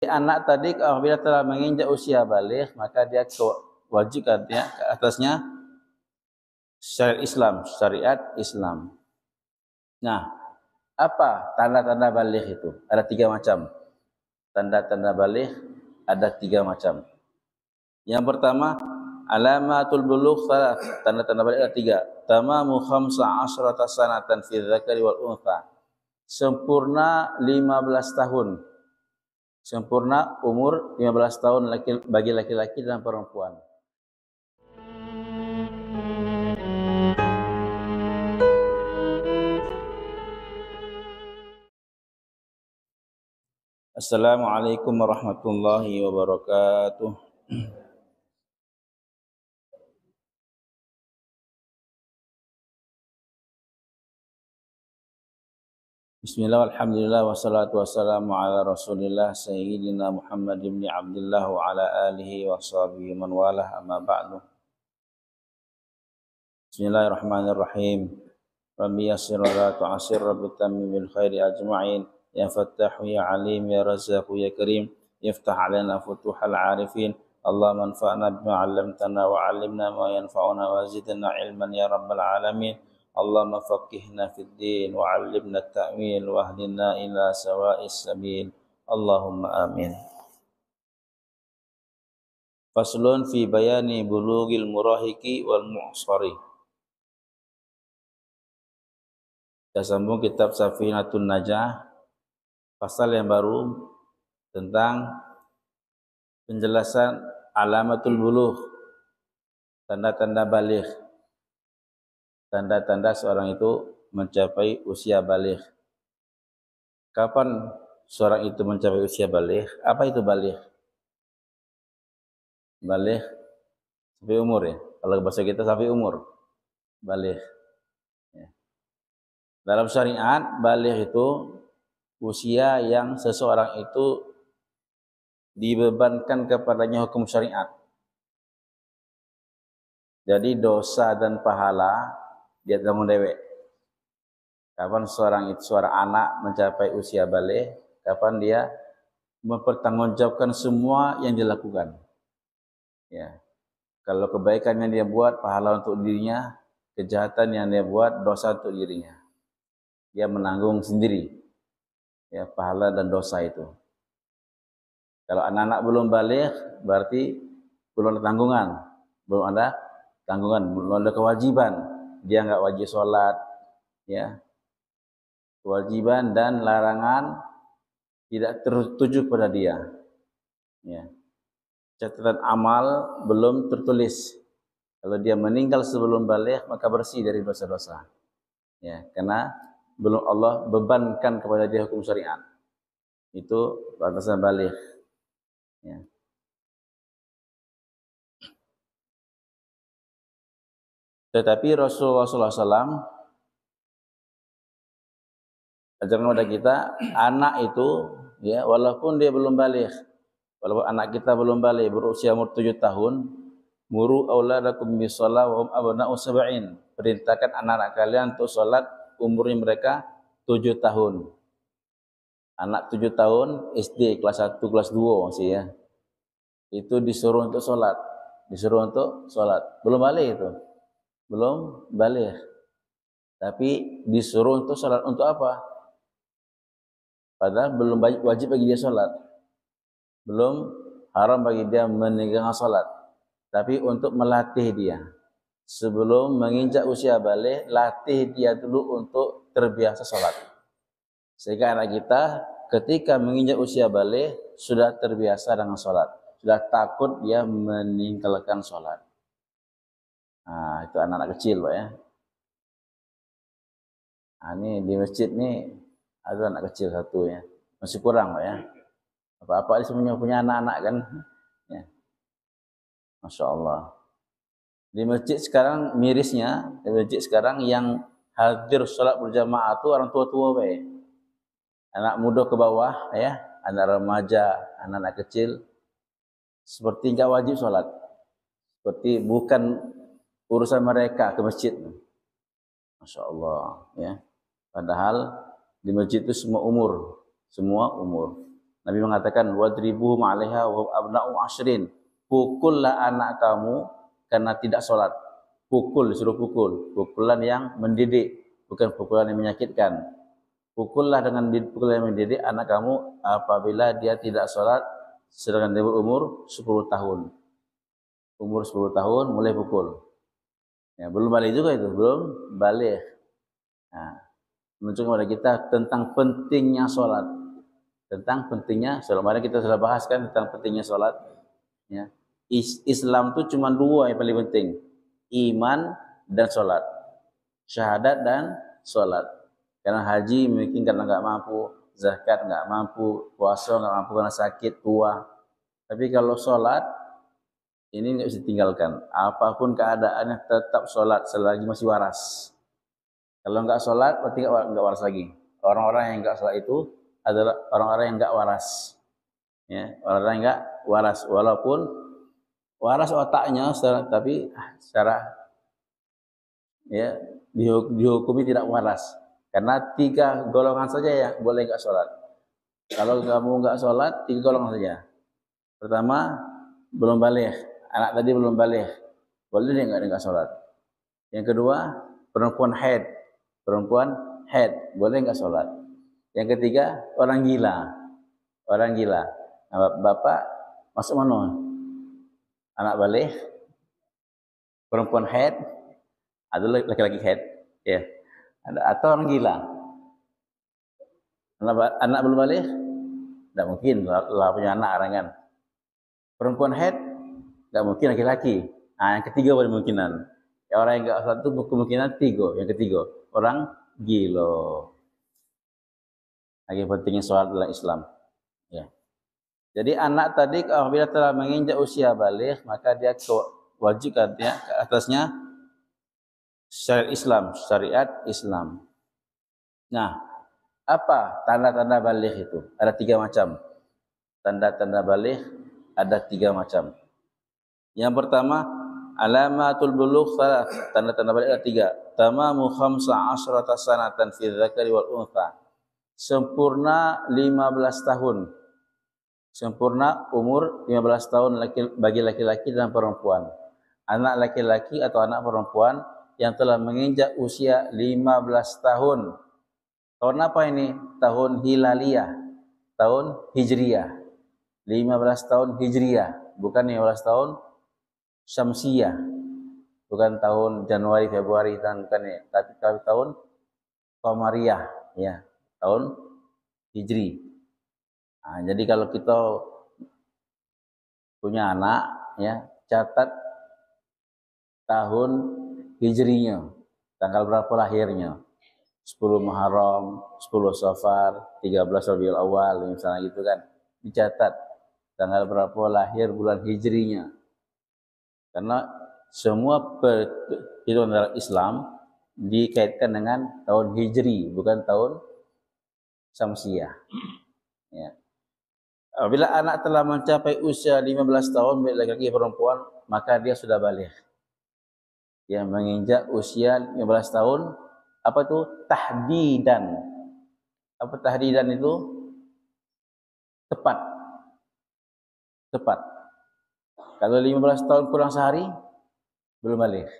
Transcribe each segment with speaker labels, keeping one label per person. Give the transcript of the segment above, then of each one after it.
Speaker 1: anak tadi apabila telah menginjak usia baligh, maka dia wajib katanya ke atasnya syariat Islam. Nah, apa tanda-tanda baligh itu? Ada 3 macam. Tanda-tanda baligh ada 3 macam. Yang pertama, alamatul bulugh salat. Tanda-tanda baligh ada 3. Tamamu 15 sanatan fi dzakari wal untha. Sempurna 15 tahun. Sempurna umur 15 tahun bagi laki-laki dan perempuan. Assalamualaikum warahmatullahi wabarakatuh. Bismillah, alhamdulillah, wassalatu wassalamu ala rasulillah sayyidina Muhammad ibn Abdullah wa ala alihi wa sahbihi man walah, amma ba'du. Bismillahirrahmanirrahim. Rabbi yassir wa la tu'assir, Rabbi tamim bil khairi ajma'in. Ya Fattahu ya Alim ya Razzaqu ya Karim, yaftah alaina futuhal arifin. Allahumma anfa'na bima 'allamtana wa 'allimna ma yanfa'una wa zidna ilman ya rabbal alamin. Allahumma faqihna fid din wa 'allimna at-ta'wil wa ahdina ila sawa'is sabil. Allahumma amin. Faslun fi bayani bulughil murahiqi wal mu'sari. Kita sambung kitab Safinatun Najah, pasal yang baru tentang penjelasan alamatul bulugh, tanda-tanda baligh. Tanda-tanda seorang itu mencapai usia baligh. Kapan seorang itu mencapai usia baligh? Apa itu baligh? Baligh sampai umur ya. Kalau bahasa kita sampai umur. Baligh. Ya. Dalam syariat, baligh itu usia yang seseorang itu dibebankan kepadanya hukum syariat. Jadi dosa dan pahala dia tanggung dewek. Kapan seorang anak mencapai usia baligh, kapan dia mempertanggungjawabkan semua yang dilakukan. Ya. Kalau kebaikan yang dia buat, pahala untuk dirinya, kejahatan yang dia buat, dosa untuk dirinya. Dia menanggung sendiri ya pahala dan dosa itu. Kalau anak-anak belum baligh, berarti belum ada tanggungan, belum ada kewajiban. Dia enggak wajib sholat, ya. Kewajiban dan larangan tidak tertuju pada dia. Ya. Catatan amal belum tertulis. Kalau dia meninggal sebelum baligh, maka bersih dari dosa-dosa. Ya, karena belum Allah bebankan kepada dia hukum syariat. Itu batasan baligh. Ya. Tetapi Rasulullah SAW ajarkan kepada kita, anak itu ya walaupun dia belum baligh, walaupun anak kita belum baligh, berusia umur 7 tahun, muru auladakum bis-shalah wa hum abna'u sab'in. Perintahkan anak-anak kalian untuk salat umurnya mereka 7 tahun. Anak 7 tahun SD kelas 1 kelas 2 masih ya. Itu disuruh untuk salat, belum baligh itu. Belum baligh. Tapi disuruh untuk salat untuk apa? Padahal belum wajib bagi dia salat. Belum haram bagi dia meninggalkan salat. Tapi untuk melatih dia. Sebelum menginjak usia baligh, latih dia dulu untuk terbiasa salat. Sehingga anak kita ketika menginjak usia baligh sudah terbiasa dengan salat. Sudah takut dia meninggalkan salat. Nah, itu anak-anak kecil, Pak ya. Nah, ini di masjid nih ada anak kecil satu ya. Masih kurang, Pak ya. Apa-apa ini semuanya punya anak-anak kan. Ya. Masya Allah. Di masjid sekarang mirisnya, di masjid sekarang yang hadir sholat berjamaah itu orang tua-tua, Pak ya. Anak muda ke bawah ya, anak remaja, anak-anak kecil seperti enggak wajib sholat. Seperti bukan urusan mereka ke masjid. Masya Allah ya. Padahal di masjid itu semua umur. Nabi mengatakan wadribuhum 'alaiha wa hum abna'u 'ashrin. Pukullah anak kamu karena tidak sholat. Pukul, disuruh pukul. Pukulan yang mendidik, bukan pukulan yang menyakitkan. Pukullah dengan pukulan yang mendidik anak kamu apabila dia tidak sholat sedangkan dia berumur 10 tahun. Umur 10 tahun mulai pukul. Ya, belum balik juga itu, belum balik. Nah, menunjukkan kepada kita tentang pentingnya sholat. Tentang pentingnya sholat. Kemarin kita sudah bahas kan tentang pentingnya sholat. Ya. Islam itu cuma dua yang paling penting. Iman dan sholat. Syahadat dan sholat. Karena haji mungkin karena nggak mampu, zakat nggak mampu, puasa nggak mampu karena sakit, tua. Tapi kalau sholat, ini nggak bisa ditinggalkan. Apapun keadaannya tetap sholat selagi masih waras. Kalau nggak sholat, berarti nggak waras lagi. Orang-orang yang nggak sholat itu adalah orang-orang yang nggak waras. Ya, orang-orang yang nggak waras. Walaupun waras otaknya, tapi secara ya dihukumi tidak waras. Karena 3 golongan saja yang boleh nggak sholat. Kalau kamu nggak sholat, 3 golongan saja. Pertama, belum balik. Anak tadi belum balik. Boleh dia nggak sholat. Yang kedua, perempuan haid. Perempuan haid. Boleh nggak sholat. Yang ketiga, orang gila. Orang gila. Nah, bapak masuk mana? Anak balik. Perempuan haid. Atau laki-laki haid. Ya. Atau orang gila. Anak belum balik? Tidak mungkin lah punya anak orang kan. Perempuan haid? Tidak mungkin laki-laki. Nah, yang ketiga kemungkinan. Ya, orang yang enggak sholat itu kemungkinan 3. Yang ketiga, orang gila. Lagi pentingnya sholat dalam Islam. Ya. Jadi anak tadi apabila telah menginjak usia balik, maka dia wajib katanya ke atasnya syariat Islam. Nah, apa tanda-tanda balik itu? Ada 3 macam. Tanda-tanda balik ada 3 macam. Yang pertama, alamatul bulugh salah. Tanda-tanda balik ada 3. Tamamu 15 sanatan fi dzakari wal untha. Sempurna 15 tahun. Sempurna umur 15 tahun bagi laki-laki dan perempuan. Anak laki-laki atau anak perempuan yang telah menginjak usia 15 tahun. Tahun apa ini? Tahun Hilaliyah. Tahun Hijriyah. 15 tahun Hijriyah. Bukan 15 tahun Syamsiyah. Bukan tahun Januari, Februari, tapi tahun Qamariyah. Ya, tahun Hijri. Nah, jadi kalau kita punya anak, ya, catat tahun Hijrinya, tanggal berapa lahirnya, 10 Muharram, 10 Safar, 13 Rabiul Awal, misalnya gitu kan, dicatat tanggal berapa lahir bulan Hijrinya. Karena semua perhitungan dalam Islam dikaitkan dengan tahun Hijri, bukan tahun Syamsiyah. Ya. Apabila anak telah mencapai usia 15 tahun, baik laki-laki perempuan, maka dia sudah balik. Dia menginjak usia 15 tahun, apa itu? Tahdidan. Apa tahdidan itu? Tepat. Tepat. Kalau 15 tahun kurang sehari, belum balik.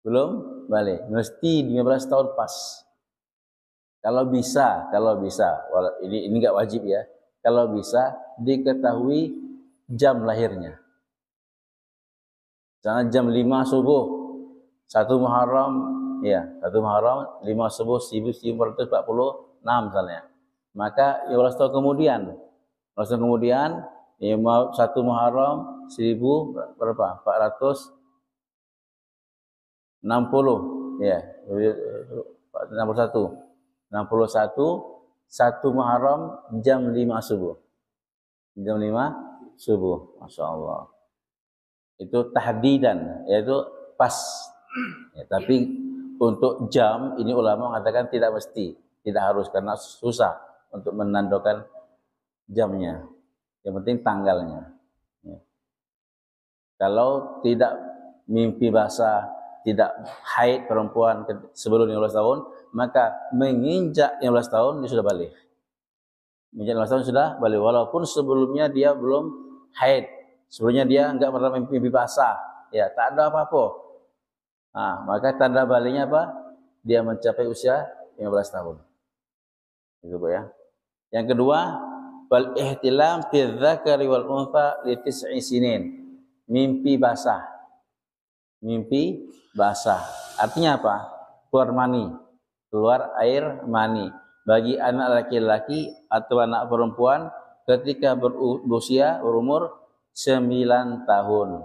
Speaker 1: Belum balik. Mesti 15 tahun pas. Kalau bisa, ini enggak wajib ya. Kalau bisa diketahui jam lahirnya. Misalnya jam 5 subuh, 1 Muharram, ya, 1 Muharram, 5 subuh 1446 misalnya. Maka 15 tahun kemudian, 15 tahun kemudian, 1 Muharram 1000 berapa? 460, ya, 61. 1 Muharram jam 5 subuh. Jam 5 subuh. Masya Allah. Itu tahdidan, yaitu pas. Ya, tapi untuk jam, ini ulama mengatakan tidak mesti. Tidak harus, karena susah untuk menandakan jamnya. Yang penting tanggalnya. Ya. Kalau tidak mimpi basah, tidak haid perempuan sebelum 15 tahun, maka menginjak 15 tahun dia sudah balik. menginjak 16 tahun sudah balik, walaupun sebelumnya dia belum haid, sebelumnya dia enggak pernah mimpi basah, ya tak ada apa-apa. Maka tanda baliknya apa? Dia mencapai usia 15 tahun. Itu Bu ya. Yang kedua, wal ihtilam fi dzakari wal untha li 9 sinin. Mimpi basah. Mimpi basah. Artinya apa? Keluar mani, keluar air mani. Bagi anak laki-laki atau anak perempuan ketika berusia berumur 9 tahun.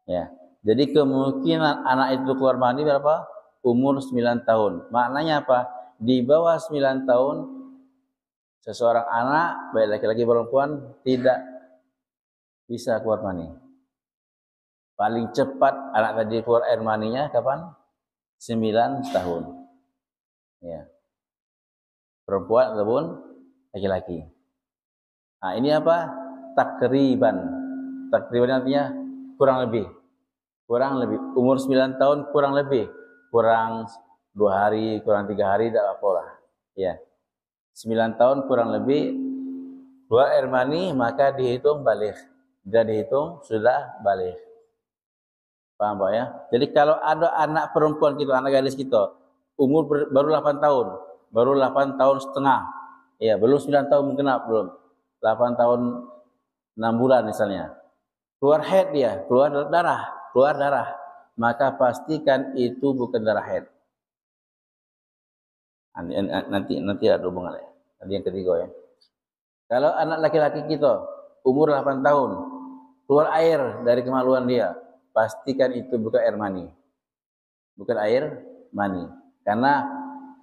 Speaker 1: Ya. Jadi kemungkinan anak itu keluar mani berapa? Umur 9 tahun. Maknanya apa? Di bawah 9 tahun seseorang anak baik laki-laki perempuan tidak bisa keluar mani. Paling cepat anak tadi keluar air maninya kapan? 9 tahun. Ya. Perempuan ataupun laki-laki. Ini apa? Takriban. Takriban artinya kurang lebih. Kurang lebih. Umur 9 tahun kurang lebih. Kurang 2 hari, kurang 3 hari, tidak apa-apa. Ya. 9 tahun kurang lebih keluar air mani, maka dihitung balik. Jika dihitung sudah balik. Paham Pak ya? Jadi kalau ada anak perempuan kita, anak gadis kita, umur baru 8 tahun, baru 8 tahun setengah, ya belum 9 tahun genap, belum 8 tahun 6 bulan misalnya, keluar haid dia, keluar darah, maka pastikan itu bukan darah haid. Nanti ada hubungannya. Nanti yang ketiga ya. Kalau anak laki-laki kita umur 8 tahun, keluar air dari kemaluan dia, pastikan itu bukan air mani. Bukan air mani. Karena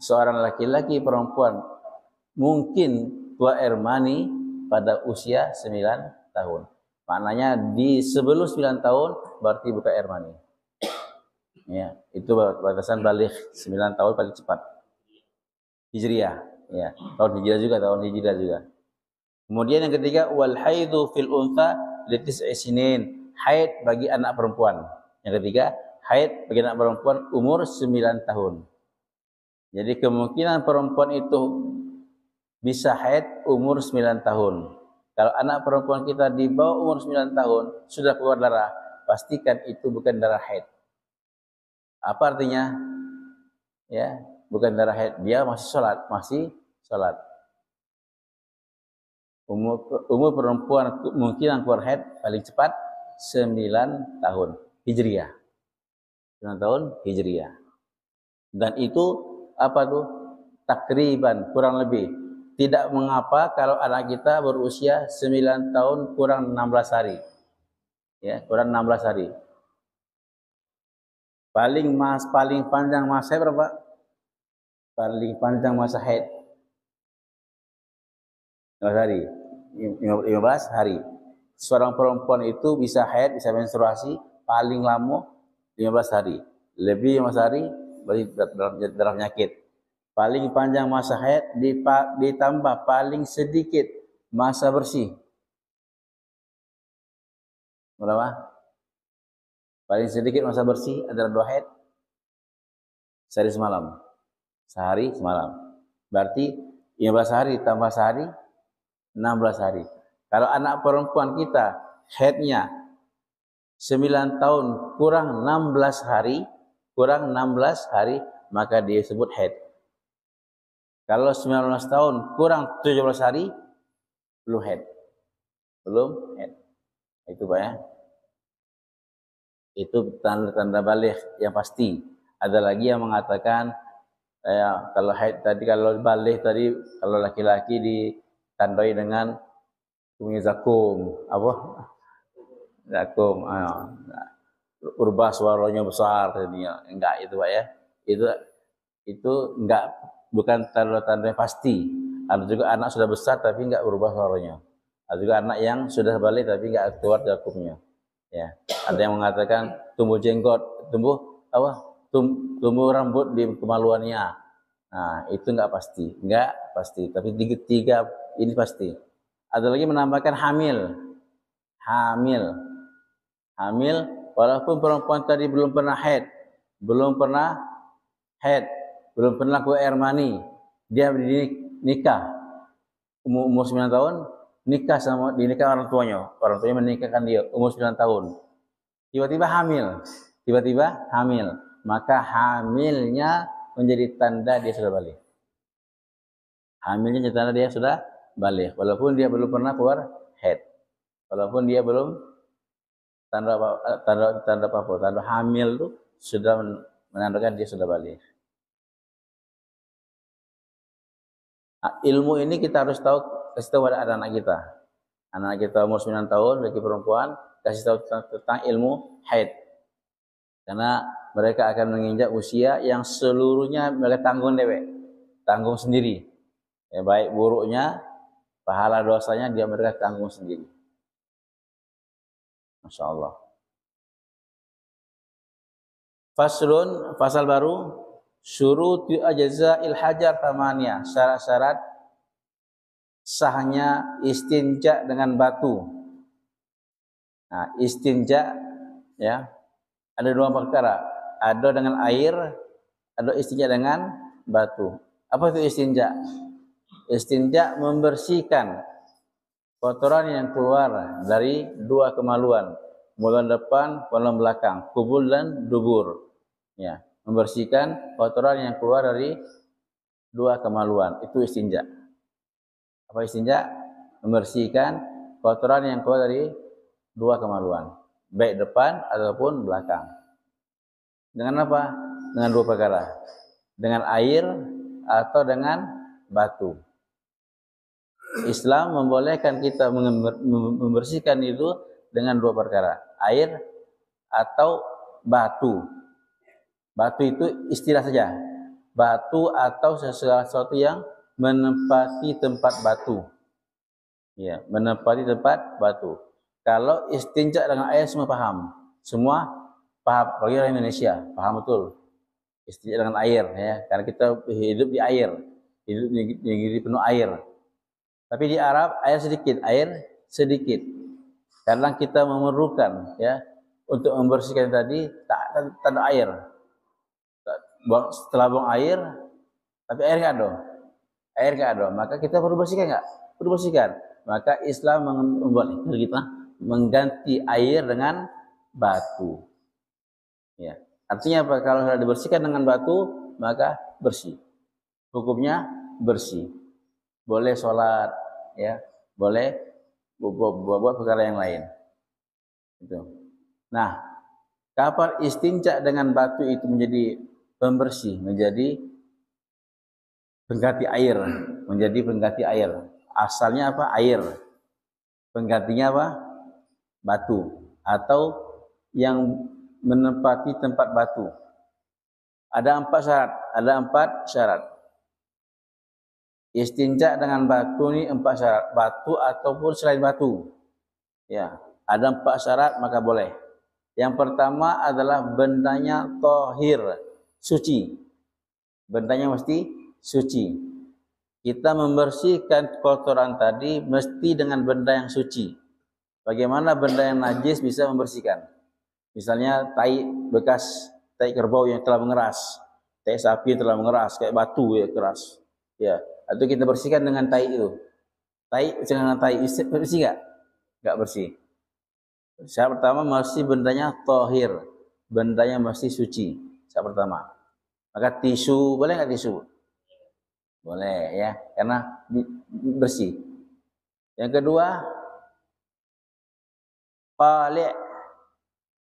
Speaker 1: seorang laki-laki perempuan mungkin keluar air mani pada usia 9 tahun. Maknanya di sebelum 9 tahun berarti bukan air mani. Ya, itu batasan balik 9 tahun paling cepat. Hijriah, ya. Tahun Hijriah juga. Kemudian yang ketiga, wal haidu fil untha li 9 sinin. Haid bagi anak perempuan. Yang ketiga, haid bagi anak perempuan umur 9 tahun. Jadi kemungkinan perempuan itu bisa haid umur 9 tahun. Kalau anak perempuan kita di bawah umur 9 tahun sudah keluar darah, pastikan itu bukan darah haid. Apa artinya? Ya, bukan darah haid, dia masih sholat. Umur perempuan kemungkinan keluar haid paling cepat 9 tahun Hijriah. 9 tahun Hijriah. Dan itu apa tuh? Takriban, kurang lebih. Tidak mengapa kalau anak kita berusia 9 tahun kurang 16 hari. Ya, kurang 16 hari. Paling panjang masa berapa? Paling panjang masa haid 15 hari. 15 hari. Seorang perempuan itu bisa haid, bisa menstruasi paling lama 15 hari. Lebih 15 hari berarti darah penyakit. Paling panjang masa haid ditambah paling sedikit masa bersih. Berapa? Paling sedikit masa bersih adalah 2 haid. Sehari semalam. Sehari semalam. Berarti 15 hari tambah sehari 16 hari. Kalau anak perempuan kita haidnya 9 tahun kurang 16 hari, maka dia sebut haid. Kalau 19 tahun kurang 17 hari, belum haid. Itu Pak ya. Itu tanda-tanda balik yang pasti. Ada lagi yang mengatakan kalau haid tadi, kalau balik tadi, kalau laki-laki ditandai dengan zakum, apa? Zakum, urba suaranya besar, enggak itu Pak ya. Itu enggak, bukan tanda-tanda pasti. Ada juga anak sudah besar tapi enggak berubah suaranya. Ada juga anak yang sudah balik tapi enggak keluar zakumnya. Ya, ada yang mengatakan tumbuh jenggot, tumbuh rambut di kemaluannya. Nah, itu enggak pasti. Tapi tiga ini pasti. Ada lagi menambahkan hamil, walaupun perempuan tadi belum pernah haid, belum pernah keluar air mani, dia nikah. umur 9 tahun, dinikah orang tuanya menikahkan dia umur 9 tahun. Tiba-tiba hamil, maka hamilnya menjadi tanda dia sudah balik. Hamilnya jadi tanda dia sudah balik, walaupun dia belum pernah keluar haid, walaupun dia belum tanda hamil itu sudah menandakan dia sudah balik. Nah, ilmu ini kita harus kasih tahu pada anak-anak kita. Anak kita umur 9 tahun, laki perempuan, kasih tahu tentang ilmu haid. Karena mereka akan menginjak usia yang seluruhnya mereka tanggung sendiri. Ya, baik buruknya, pahala dosanya mereka tanggung sendiri. Masya Allah. Fasal baru, syurutu ajza'il hajar tamania, syarat-syarat sahnya istinja dengan batu. Nah, istinja ya ada dua perkara, ada dengan air, ada istinja dengan batu. Apa itu istinja? Istinja membersihkan kotoran yang keluar dari dua kemaluan, kemaluan depan, kemaluan belakang, kubul dan dubur. Ya, membersihkan kotoran yang keluar dari dua kemaluan, itu istinja. Apa istinja? Membersihkan kotoran yang keluar dari dua kemaluan, baik depan ataupun belakang. Dengan apa? Dengan dua perkara, dengan air atau dengan batu. Islam membolehkan kita membersihkan itu dengan dua perkara, air atau batu. Batu itu istilah saja, batu atau sesuatu yang menempati tempat batu. Ya, menempati tempat batu. Kalau istinja dengan air semua paham, bagi orang Indonesia paham betul. Istinja dengan air, ya, karena kita hidup di air, hidup di negeri penuh air. Tapi di Arab air sedikit. Kadang kita memerlukan, ya, untuk membersihkan tadi tak ada air. Setelah buang air, tapi air nggak ada, maka kita perlu bersihkan nggak? Perlu bersihkan. Maka Islam membolehkan kita mengganti air dengan batu. Ya, artinya apa? Kalau sudah dibersihkan dengan batu, maka bersih. Hukumnya bersih. Boleh sholat, ya, boleh buat perkara yang lain. Itu. Nah, kapan istinja dengan batu itu menjadi pembersih, menjadi pengganti air. Asalnya apa? Air. Penggantinya apa? Batu atau yang menempati tempat batu. Ada 4 syarat. Istinja dengan batu ini 4 syarat. Batu ataupun selain batu. Ya, ada 4 syarat maka boleh. Yang pertama adalah bendanya tohir, suci. Bendanya mesti suci. Kita membersihkan kotoran tadi mesti dengan benda yang suci. Bagaimana benda yang najis bisa membersihkan? Misalnya bekas tai kerbau yang telah mengeras, tai sapi telah mengeras kayak batu ya keras. Ya, atau kita bersihkan dengan tai itu. Dengan tai bersih enggak? Enggak bersih. Syarat pertama mesti bendanya tohir, bendanya mesti suci. Syarat pertama. Maka tisu, boleh enggak tisu? Boleh, ya, karena bersih. Yang kedua, qali'.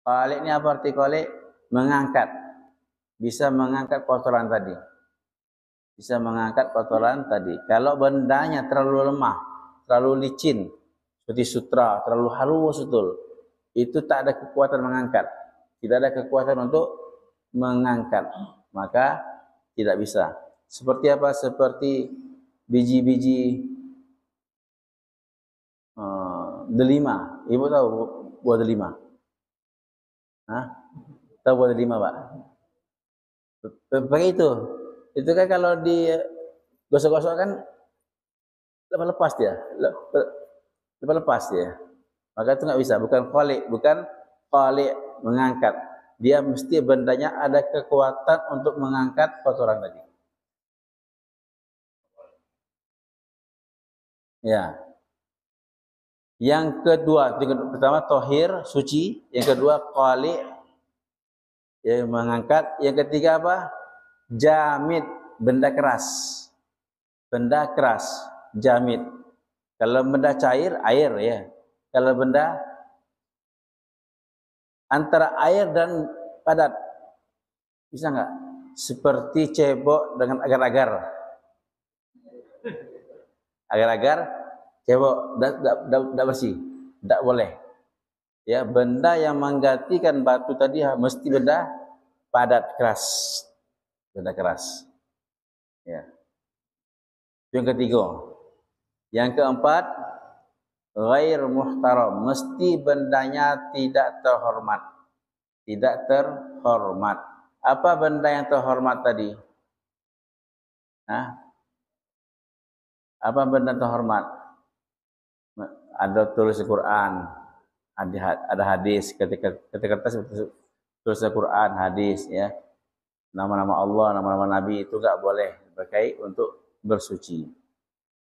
Speaker 1: Qali' ini apa arti qali'? Mengangkat. Bisa mengangkat kotoran tadi. Kalau bendanya terlalu lemah, terlalu licin, seperti sutra, terlalu halus betul, itu tak ada kekuatan mengangkat. Tidak ada kekuatan untuk mengangkat, maka tidak bisa. Seperti apa? Seperti biji-biji delima. Ibu tahu buah delima? Tahu buah delima, Pak? Pakai itu. Itu kan kalau di gosok-gosok kan lepas dia. Maka itu nggak bisa. Bukan qali' mengangkat. Dia mesti bendanya ada kekuatan untuk mengangkat kotoran tadi. Ya. Yang kedua, pertama tohir, suci. Yang kedua qali, yang mengangkat. Yang ketiga apa? Jamid, benda keras. Benda keras, jamid. Kalau benda cair, air ya. Kalau benda antara air dan padat, bisa nggak? Seperti cebok dengan agar-agar. Agar-agar, cebok, tidak bersih, tidak boleh. Ya, benda yang menggantikan batu tadi mesti benda padat, keras, benda keras. Ya. Yang ketiga. Yang keempat, ghair muhtaram, mesti bendanya tidak terhormat. Tidak terhormat. Apa benda yang terhormat tadi? Hah? Apa benda terhormat? Ada tulis Quran, ada hadis, ketika kertas tulis Quran, hadis ya. Nama-nama Allah, nama-nama Nabi itu enggak boleh dipakai untuk bersuci.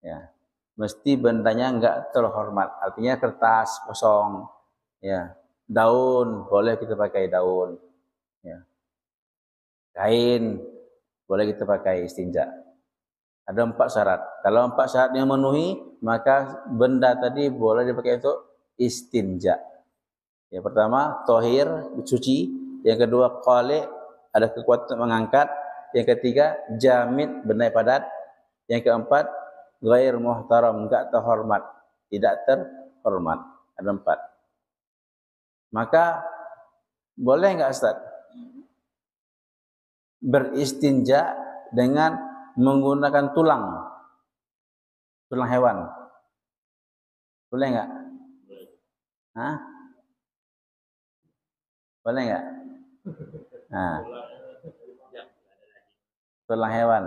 Speaker 1: Ya. Mesti bendanya enggak terhormat. Artinya kertas kosong, ya. Daun boleh kita pakai daun, ya. Kain boleh kita pakai istinja. Ada 4 syarat. Kalau 4 syarat yang memenuhi, maka benda tadi boleh dipakai untuk istinja. Yang pertama, tohir, suci. Yang kedua, qali, ada kekuatan mengangkat. Yang ketiga, jamid, benda padat. Yang keempat, ghair muhtaram, enggak terhormat, tidak terhormat. Ada 4. Maka boleh enggak Ustaz beristinja dengan menggunakan tulang hewan? Boleh enggak? Hah? Boleh enggak? Nah, tulang hewan.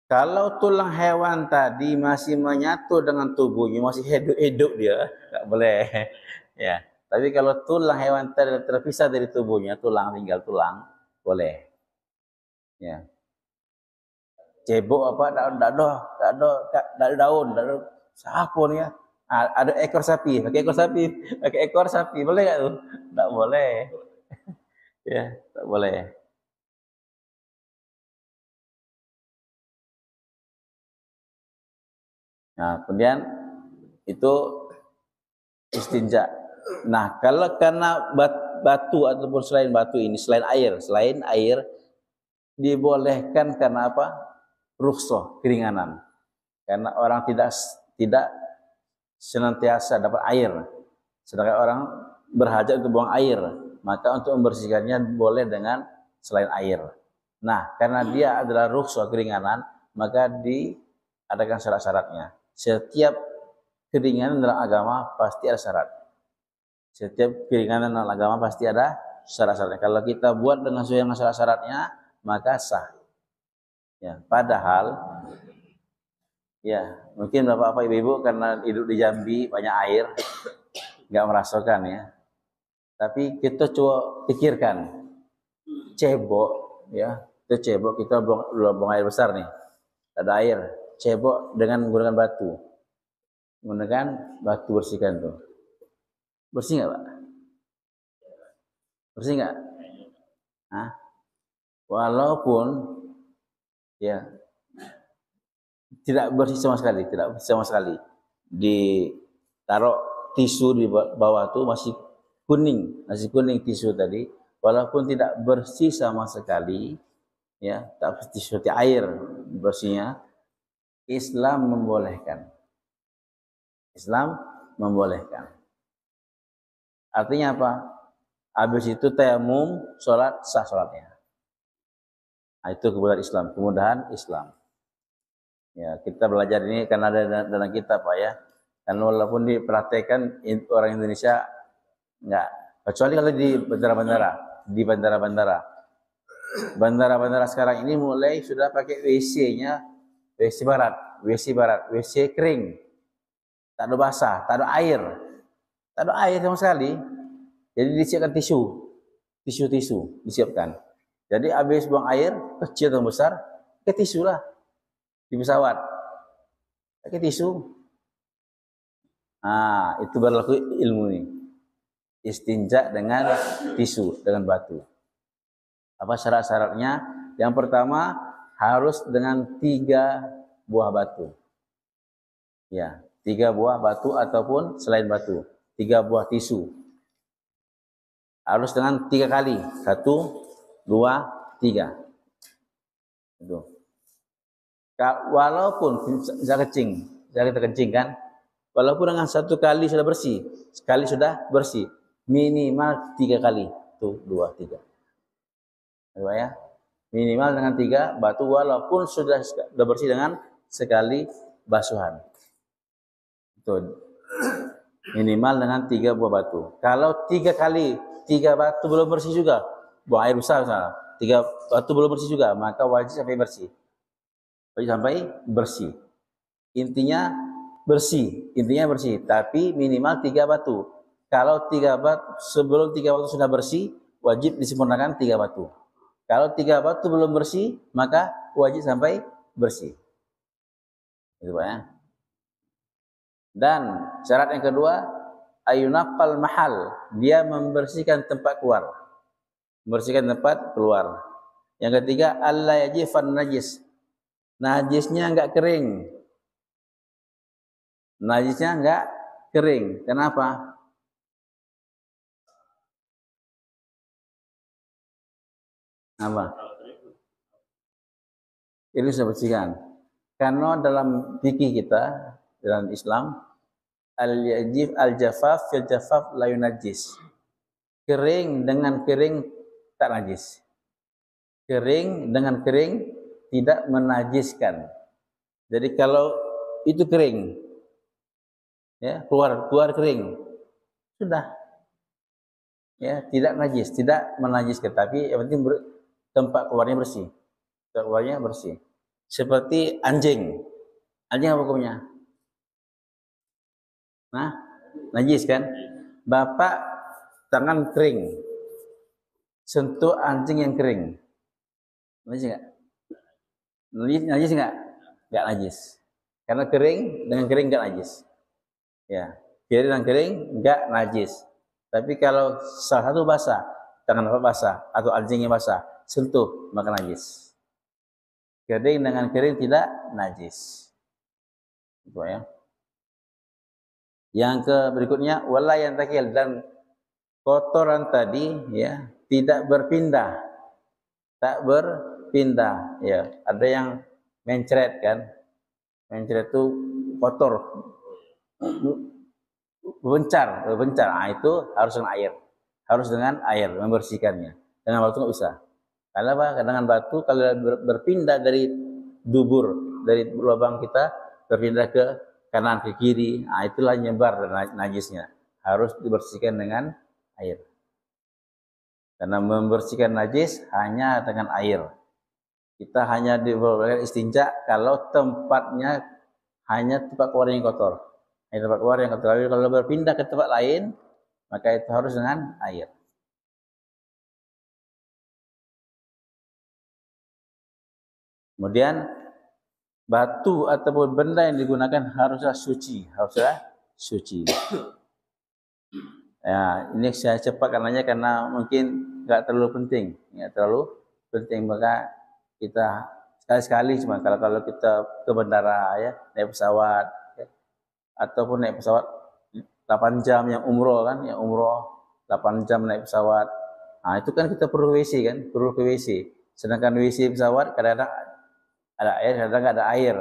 Speaker 1: Kalau tulang hewan tadi masih menyatu dengan tubuhnya, masih hidup dia, enggak boleh. Ya. Tapi kalau tulang hewan terpisah dari tubuhnya, tinggal tulang, boleh. Ya. Cebok apa? Enggak ada daun, enggak ada sabun ya. Ada ekor sapi, pakai ekor sapi, boleh enggak tuh? Enggak boleh. Ya, enggak boleh. Nah, kemudian itu istinja. Nah, kalau karena batu ataupun selain batu ini, selain air dibolehkan karena apa? Rukhsah, keringanan. Karena orang tidak senantiasa dapat air. Sedangkan orang berhajat untuk buang air, maka untuk membersihkannya boleh dengan selain air. Nah, karena dia adalah rukhsah, keringanan, maka diadakan syarat-syaratnya. Setiap keringanan dalam agama pasti ada syarat. Setiap keringanan dalam agama pasti ada syarat-syaratnya. Kalau kita buat dengan sesuai dengan syarat-syaratnya, maka sah. Ya, padahal ya, mungkin Bapak-bapak Ibu-ibu karena hidup di Jambi banyak air, enggak merasakan ya. Tapi kita coba pikirkan, cebok ya, itu cebok kita buang air besar nih. Ada air, cebok dengan menggunakan batu. Menggunakan batu bersihkan tuh. Bersih enggak, Pak? Bersih enggak? Hah? Walaupun ya tidak bersih sama sekali, ditaruh tisu di bawah tuh masih kuning tisu tadi, walaupun tidak bersih sama sekali, ya, tak seperti air bersihnya, Islam membolehkan. Artinya apa? Habis itu tayamum, sholat, sah sholatnya. Nah, itu kemudahan Islam. Ya, kita belajar ini karena ada dalam kitab Pak ya. Karena walaupun dipraktekkan orang Indonesia enggak, kecuali kalau di bandara-bandara. Bandara-bandara sekarang ini mulai sudah pakai WC-nya, WC barat, WC kering. Tak ada basah, tak ada air sama sekali. Jadi disiapkan tisu disiapkan. Jadi habis buang air, kecil atau besar, ke tisu lah di pesawat. pakai tisu. Itu berlaku ilmu nih. Istinja dengan tisu, dengan batu. Apa syarat-syaratnya? Yang pertama harus dengan 3 buah batu. Ya, 3 buah batu ataupun selain batu, 3 buah tisu. Harus dengan 3 kali. 1, 2, 3. Itu. Walaupun saya kita kencing kan, walaupun dengan 1 kali sudah bersih, sekali sudah bersih, minimal 3 kali. 1, 2, 3. Ya, minimal dengan 3 batu walaupun sudah bersih dengan sekali basuhan. Itu minimal dengan 3 buah batu. Kalau 3 kali 3 batu belum bersih juga, buang air besar misalnya, 3 batu belum bersih juga, maka wajib sampai bersih. Wajib sampai bersih. Intinya bersih, tapi minimal 3 batu. Kalau 3 batu sebelum 3 batu sudah bersih, wajib disempurnakan 3 batu. Kalau 3 batu belum bersih, maka wajib sampai bersih. Itu Pak ya. Dan syarat yang kedua, ayunaqal mahal, dia membersihkan tempat keluar. Membersihkan tempat keluar. Yang ketiga, alla yajifan najis. Najisnya enggak kering. Najisnya enggak kering. Kenapa? Apa? Ini saya bersihkan. Karena dalam fikih kita, dalam Islam, al-yajif al-jafaf fil jafaf la yunajjis. Kering dengan kering tak najis. Kering dengan kering tidak menajiskan. Jadi kalau itu kering, ya keluar kering, sudah, ya tidak najis, tidak menajiskan. Tapi yang penting tempat keluarnya bersih. Tempat keluarnya bersih. Seperti anjing. Anjing apa hukumnya? Najis kan? Bapak tangan kering, sentuh anjing yang kering, najis enggak? Najis enggak? Enggak najis. Karena kering dengan kering enggak najis. Ya, kering dengan kering enggak najis. Tapi kalau salah satu basah, tangan bapak basah atau anjingnya basah, sentuh maka najis. Kering dengan kering tidak najis. Itu ya. Yang berikutnya wala yantakil, dan kotoran tadi ya tidak berpindah. Tak berpindah ya. Ada yang mencret kan. Mencret itu kotor. Bencar. Itu harus dengan air. Harus dengan air membersihkannya. Dengan batu enggak bisa. Karena apa? Dengan batu kalau berpindah dari dubur, dari lubang kita berpindah ke kanan ke kiri, itulah nyebar najisnya. Harus dibersihkan dengan air. Karena membersihkan najis hanya dengan air. Kita hanya dibolehkan istinja kalau tempatnya hanya tempat keluar yang kotor. Hanya tempat keluar yang kotor. Kalau berpindah ke tempat lain, maka itu harus dengan air. Kemudian batu ataupun benda yang digunakan haruslah suci, Ya, ini saya cepatkan aja karena mungkin nggak terlalu penting, maka kita sekali-sekali cuma kalau kita ke bandara ya, naik pesawat ya, ataupun naik pesawat 8 jam yang umroh 8 jam naik pesawat. Itu kan kita perlu WC kan, perlu ke WC. Sedangkan WC pesawat kadang-kadang ada air, kadang nggak ada air,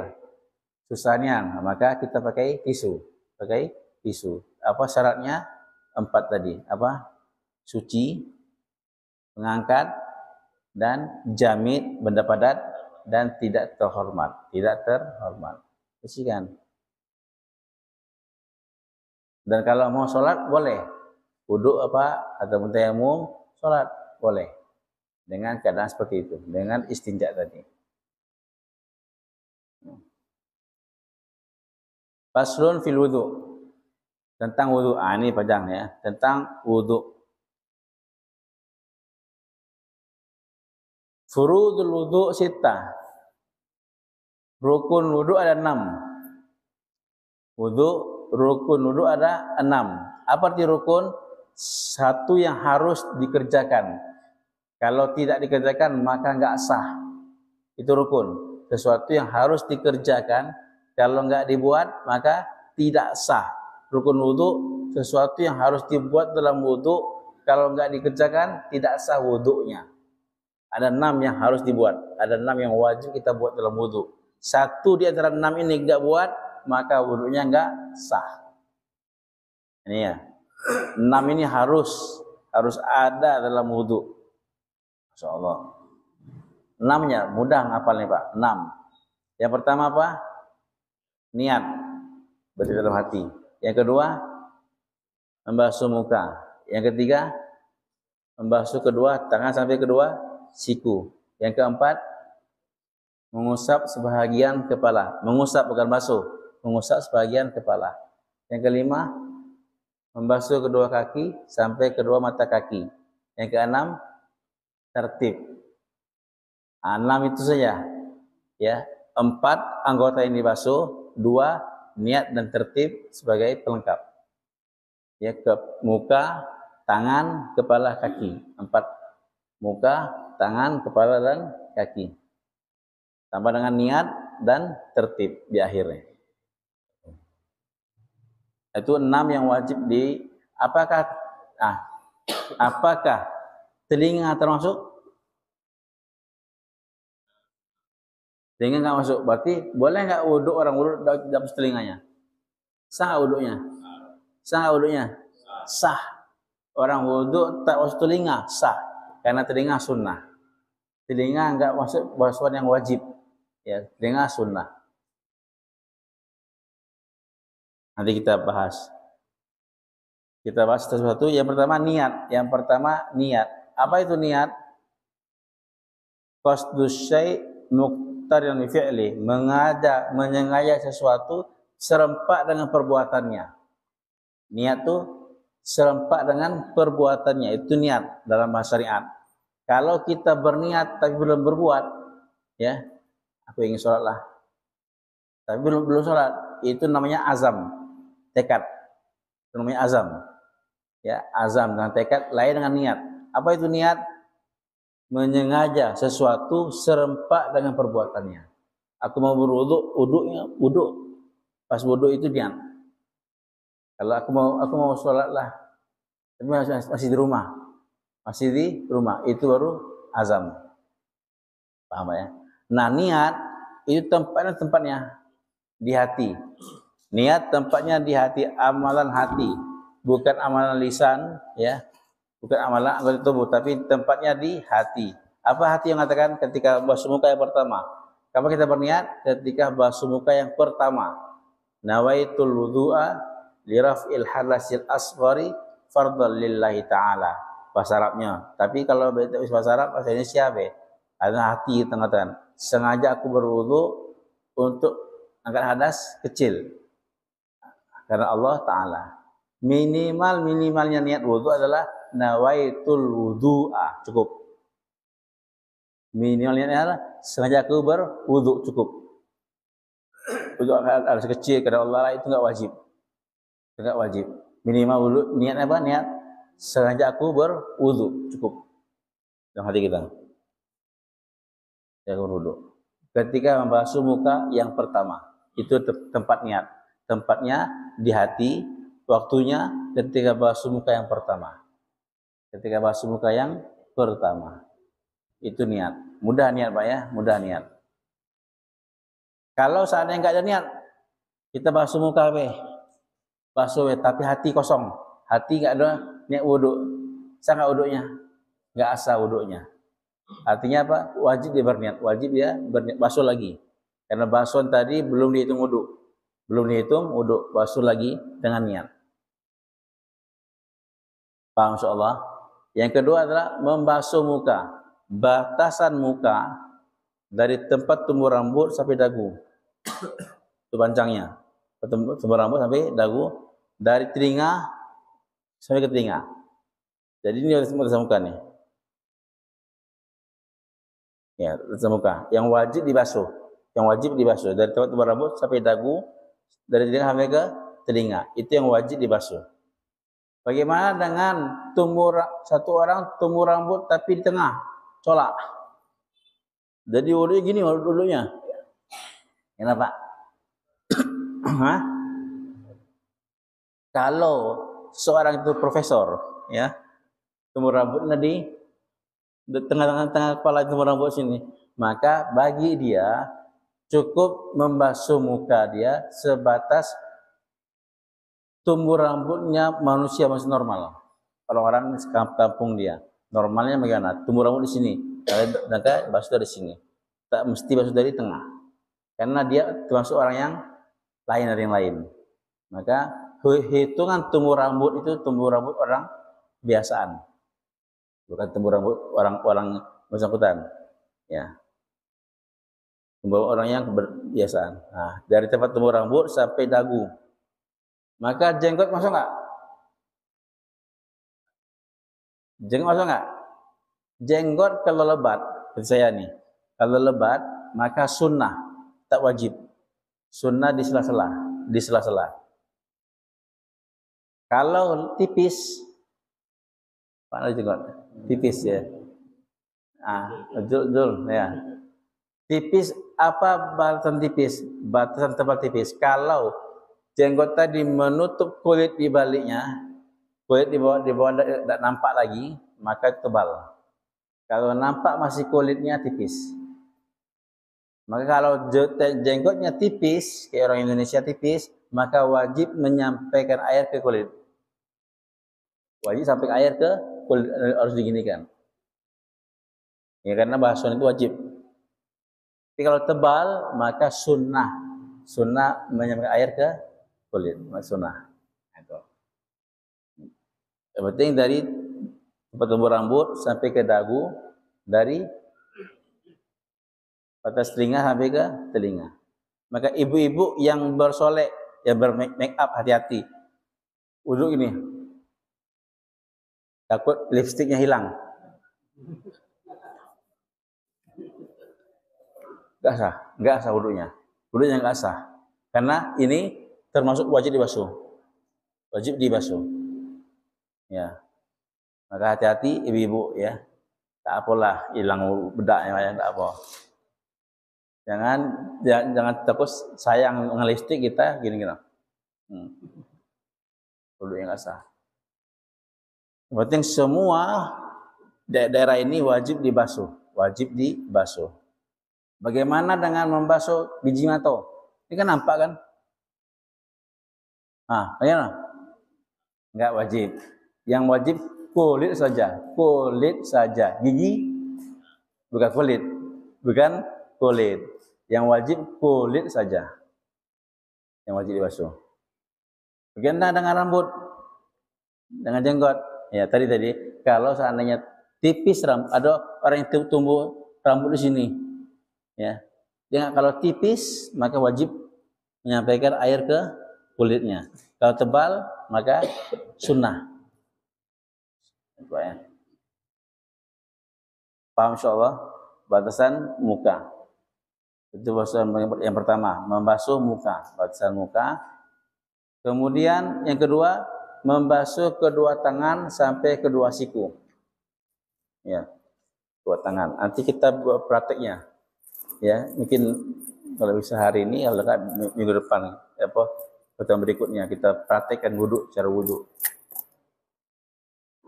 Speaker 1: susahnya, maka kita pakai tisu. Apa syaratnya? 4 tadi, apa? Suci, mengangkat, dan jamid, benda padat, dan tidak terhormat. Bersihkan. Dan kalau mau sholat boleh, wudhu ataupun tayamum, sholat boleh dengan keadaan seperti itu, dengan istinja tadi. Faslun fil wudu, tentang wudu. Ini panjang ya, tentang wudu. Furudul wudu 6. Rukun wudu ada 6. Wudu, rukun wudu ada 6. Apa arti rukun? Satu yang harus dikerjakan. Kalau tidak dikerjakan maka enggak sah. Itu rukun. Sesuatu yang harus dikerjakan, kalau enggak dibuat maka tidak sah. Rukun wudu, sesuatu yang harus dibuat dalam wudu, kalau enggak dikerjakan tidak sah wudunya. Ada 6 yang harus dibuat, ada 6 yang wajib kita buat dalam wudu. Satu di antara 6 ini enggak buat, maka wudunya enggak sah. Ini ya. 6 ini harus ada dalam wudu. Masyaallah. 6-nya mudah ngapalnya, Pak. 6. Yang pertama apa? Niat. Berarti dalam hati. Yang kedua, membasuh muka. Yang ketiga, membasuh kedua tangan sampai kedua siku. Yang keempat, mengusap sebahagian kepala. Mengusap bukan basuh, mengusap sebahagian kepala. Yang kelima, membasuh kedua kaki sampai kedua mata kaki. Yang keenam, tertib. 6 itu saja. Ya, 4 anggota yang dibasuh, 2 niat dan tertib sebagai pelengkap. Ya, ke muka, tangan, kepala, kaki. 4. Muka, tangan, kepala dan kaki. Tambah dengan niat dan tertib di akhirnya. Itu 6 yang wajib di apakah telinga termasuk? Telinga enggak masuk. Berarti boleh enggak wudu orang wudu dalam telinganya? Sah wudunya? Sah wudunya? Sah. Orang wudu tak masuk telinga, sah. Karena telinga sunnah. Telinga enggak masuk basuhan yang wajib. Ya, telinga sunnah. Nanti kita bahas. Kita bahas sesuatu. Yang pertama niat. Yang pertama niat. Apa itu niat? Qasdus syai' muqtarin bi fi'li. Menyengaja sesuatu serempak dengan perbuatannya. Niat itu serempak dengan perbuatannya. Itu niat dalam bahasa syariat. Kalau kita berniat tapi belum berbuat, ya, aku ingin sholat lah, tapi belum sholat, itu namanya azam, tekad. Itu namanya azam. Ya, azam dengan tekad lain dengan niat. Apa itu niat? Menyengaja sesuatu serempak dengan perbuatannya. Aku mau berwudu, wudu. Pas wudu itu niat. Kalau aku mau sholat lah, tapi masih di rumah. Masih di rumah, itu baru azam. Paham ya? Nah, niat itu tempatnya di hati. Niat tempatnya di hati, amalan hati, bukan amalan lisan, ya. Bukan amalan anggota tubuh, tapi tempatnya di hati. Apa hati yang mengatakan ketika basuh muka yang pertama? Kapan kita berniat? Ketika basuh muka yang pertama. Nawaitul wudu'a li raf'il hadasil asghari fardhan lillahi ta'ala. Bahasa Arabnya. Tapi kalau bahasa Arab, bahasa Indonesia ada hati tengah-tengah. Sengaja aku berwudu untuk angkat hadas kecil. Karena Allah Ta'ala. Minimalnya niat wudu adalah nawaitul wudu'a. Cukup. Minimal niatnya adalah sengaja aku berwudu. Cukup. Wudu angkat hadas kecil karena Allah itu enggak wajib. Enggak wajib. Minimal wudu, niatnya apa? Niat sengaja aku berwudu, cukup dalam hati kita. Ya, berwudu. Ketika membasuh muka yang pertama, itu tempat niat. Tempatnya di hati, waktunya ketika basuh muka yang pertama. Ketika basuh muka yang pertama. Itu niat. Mudah niat, Pak ya, mudah niat. Kalau seandainya enggak ada niat, kita basuh muka basuh tapi hati kosong. Hati enggak ada niat wudu, sah nggak wudunya? Nggak sah wudunya. Artinya apa? Wajib dia berniat, wajib dia berniat basuh lagi. Karena basuhan tadi belum dihitung wudu, basuh lagi dengan niat. Paham insyaallah? Yang kedua adalah membasuh muka, batasan muka dari tempat tumbuh rambut sampai dagu, itu panjangnya, tumbuh rambut sampai dagu, dari telinga sampai ke telinga. Jadi ini harus muka nih. Ya, muka. Yang wajib dibasuh dari tempat tumbuh rambut sampai dagu, dari telinga sampai ke telinga. Itu yang wajib dibasuh. Bagaimana dengan satu orang tumbuh rambut tapi di tengah, colak. Jadi wudunya gini dulunya. Kenapa? Hah? Kalau seorang itu profesor, ya, tumbuh rambutnya di tengah-tengah kepala tumbuh rambut sini, maka bagi dia cukup membasuh muka dia sebatas tumbuh rambutnya manusia masih normal. Kalau orang kampung dia, normalnya bagaimana? Tumbuh rambut di sini, maka basuh dari sini. Tak mesti basuh dari tengah, karena dia termasuk orang yang lain dari yang lain. Maka hitungan tumbuh rambut itu tumbuh rambut orang kebiasaan, bukan tumbuh rambut orang bersangkutan. Ya, tumbuh orang yang kebiasaan. Nah, dari tempat tumbuh rambut sampai dagu. Maka jenggot masuk nggak? Jenggot masuk nggak? Jenggot kalau lebat, seperti saya nih, kalau lebat maka sunnah, tak wajib. Sunnah di sela-sela. Kalau tipis, mana jenggot? Tipis ya. Betul ya. Tipis apa batasan tipis? Batasan tebal tipis. Kalau jenggot tadi menutup kulit di baliknya, kulit di bawah tidak nampak lagi, maka tebal. Kalau nampak masih kulitnya tipis. Maka kalau jenggotnya tipis, kayak orang Indonesia tipis, maka wajib menyampaikan air ke kulit. Wajib sampai air ke kulit, harus diginikan. Ya, karena basuhan itu wajib. Tapi kalau tebal, maka sunnah menyampaikan air ke kulit, sunnah. Yang penting dari tempat tumbuh rambut sampai ke dagu, dari atas telinga sampai ke telinga. Maka ibu-ibu yang bersolek, yang bermake up, hati-hati. Wudhu ini, takut lipstiknya hilang. Enggak sah wudhunya. Wudhunya enggak sah. Karena ini termasuk wajib dibasuh. Ya. Maka hati-hati ibu-ibu ya. Tak apalah hilang bedaknya, tak apa. Jangan takut sayang ngelistik kita gini-gini. Wudhu yang enggak sah. Yang penting semua daerah ini wajib dibasuh. Bagaimana dengan membasuh biji mata? Ini kan nampak kan? Bagaimana? Enggak wajib. Yang wajib kulit saja. Gigi bukan kulit. Yang wajib kulit saja. Yang wajib dibasuh. Bagaimana dengan rambut? Dengan jenggot? Ya, tadi kalau seandainya tipis rambut, ada orang yang tumbuh rambut di sini. Ya. Kalau tipis maka wajib menyampaikan air ke kulitnya. Kalau tebal maka sunnah. Paham insyaallah? Batasan muka. Itu batasan yang pertama, membasuh muka, batasan muka. Kemudian yang kedua, membasuh kedua tangan sampai kedua siku. Ya. Kedua tangan. Nanti kita buat prakteknya. Ya, mungkin kalau bisa hari ini, kalau enggak minggu depan, pertemuan berikutnya kita praktekkan cara wudhu.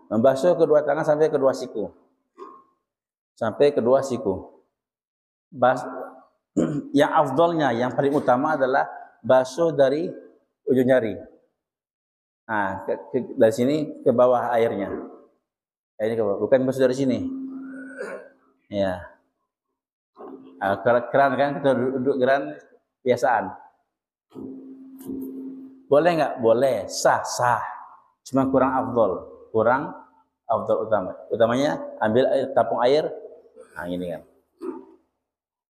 Speaker 1: Membasuh kedua tangan sampai kedua siku. Yang afdalnya, yang paling utama adalah basuh dari ujung jari. Dari sini ke bawah airnya. Ini ke bawah, bukan basuh dari sini. Ya. Keran kan, kita duduk keran biasaan. Boleh nggak? Boleh, sah. Cuma kurang afdal utama. Utamanya ambil tapung air, ini kan.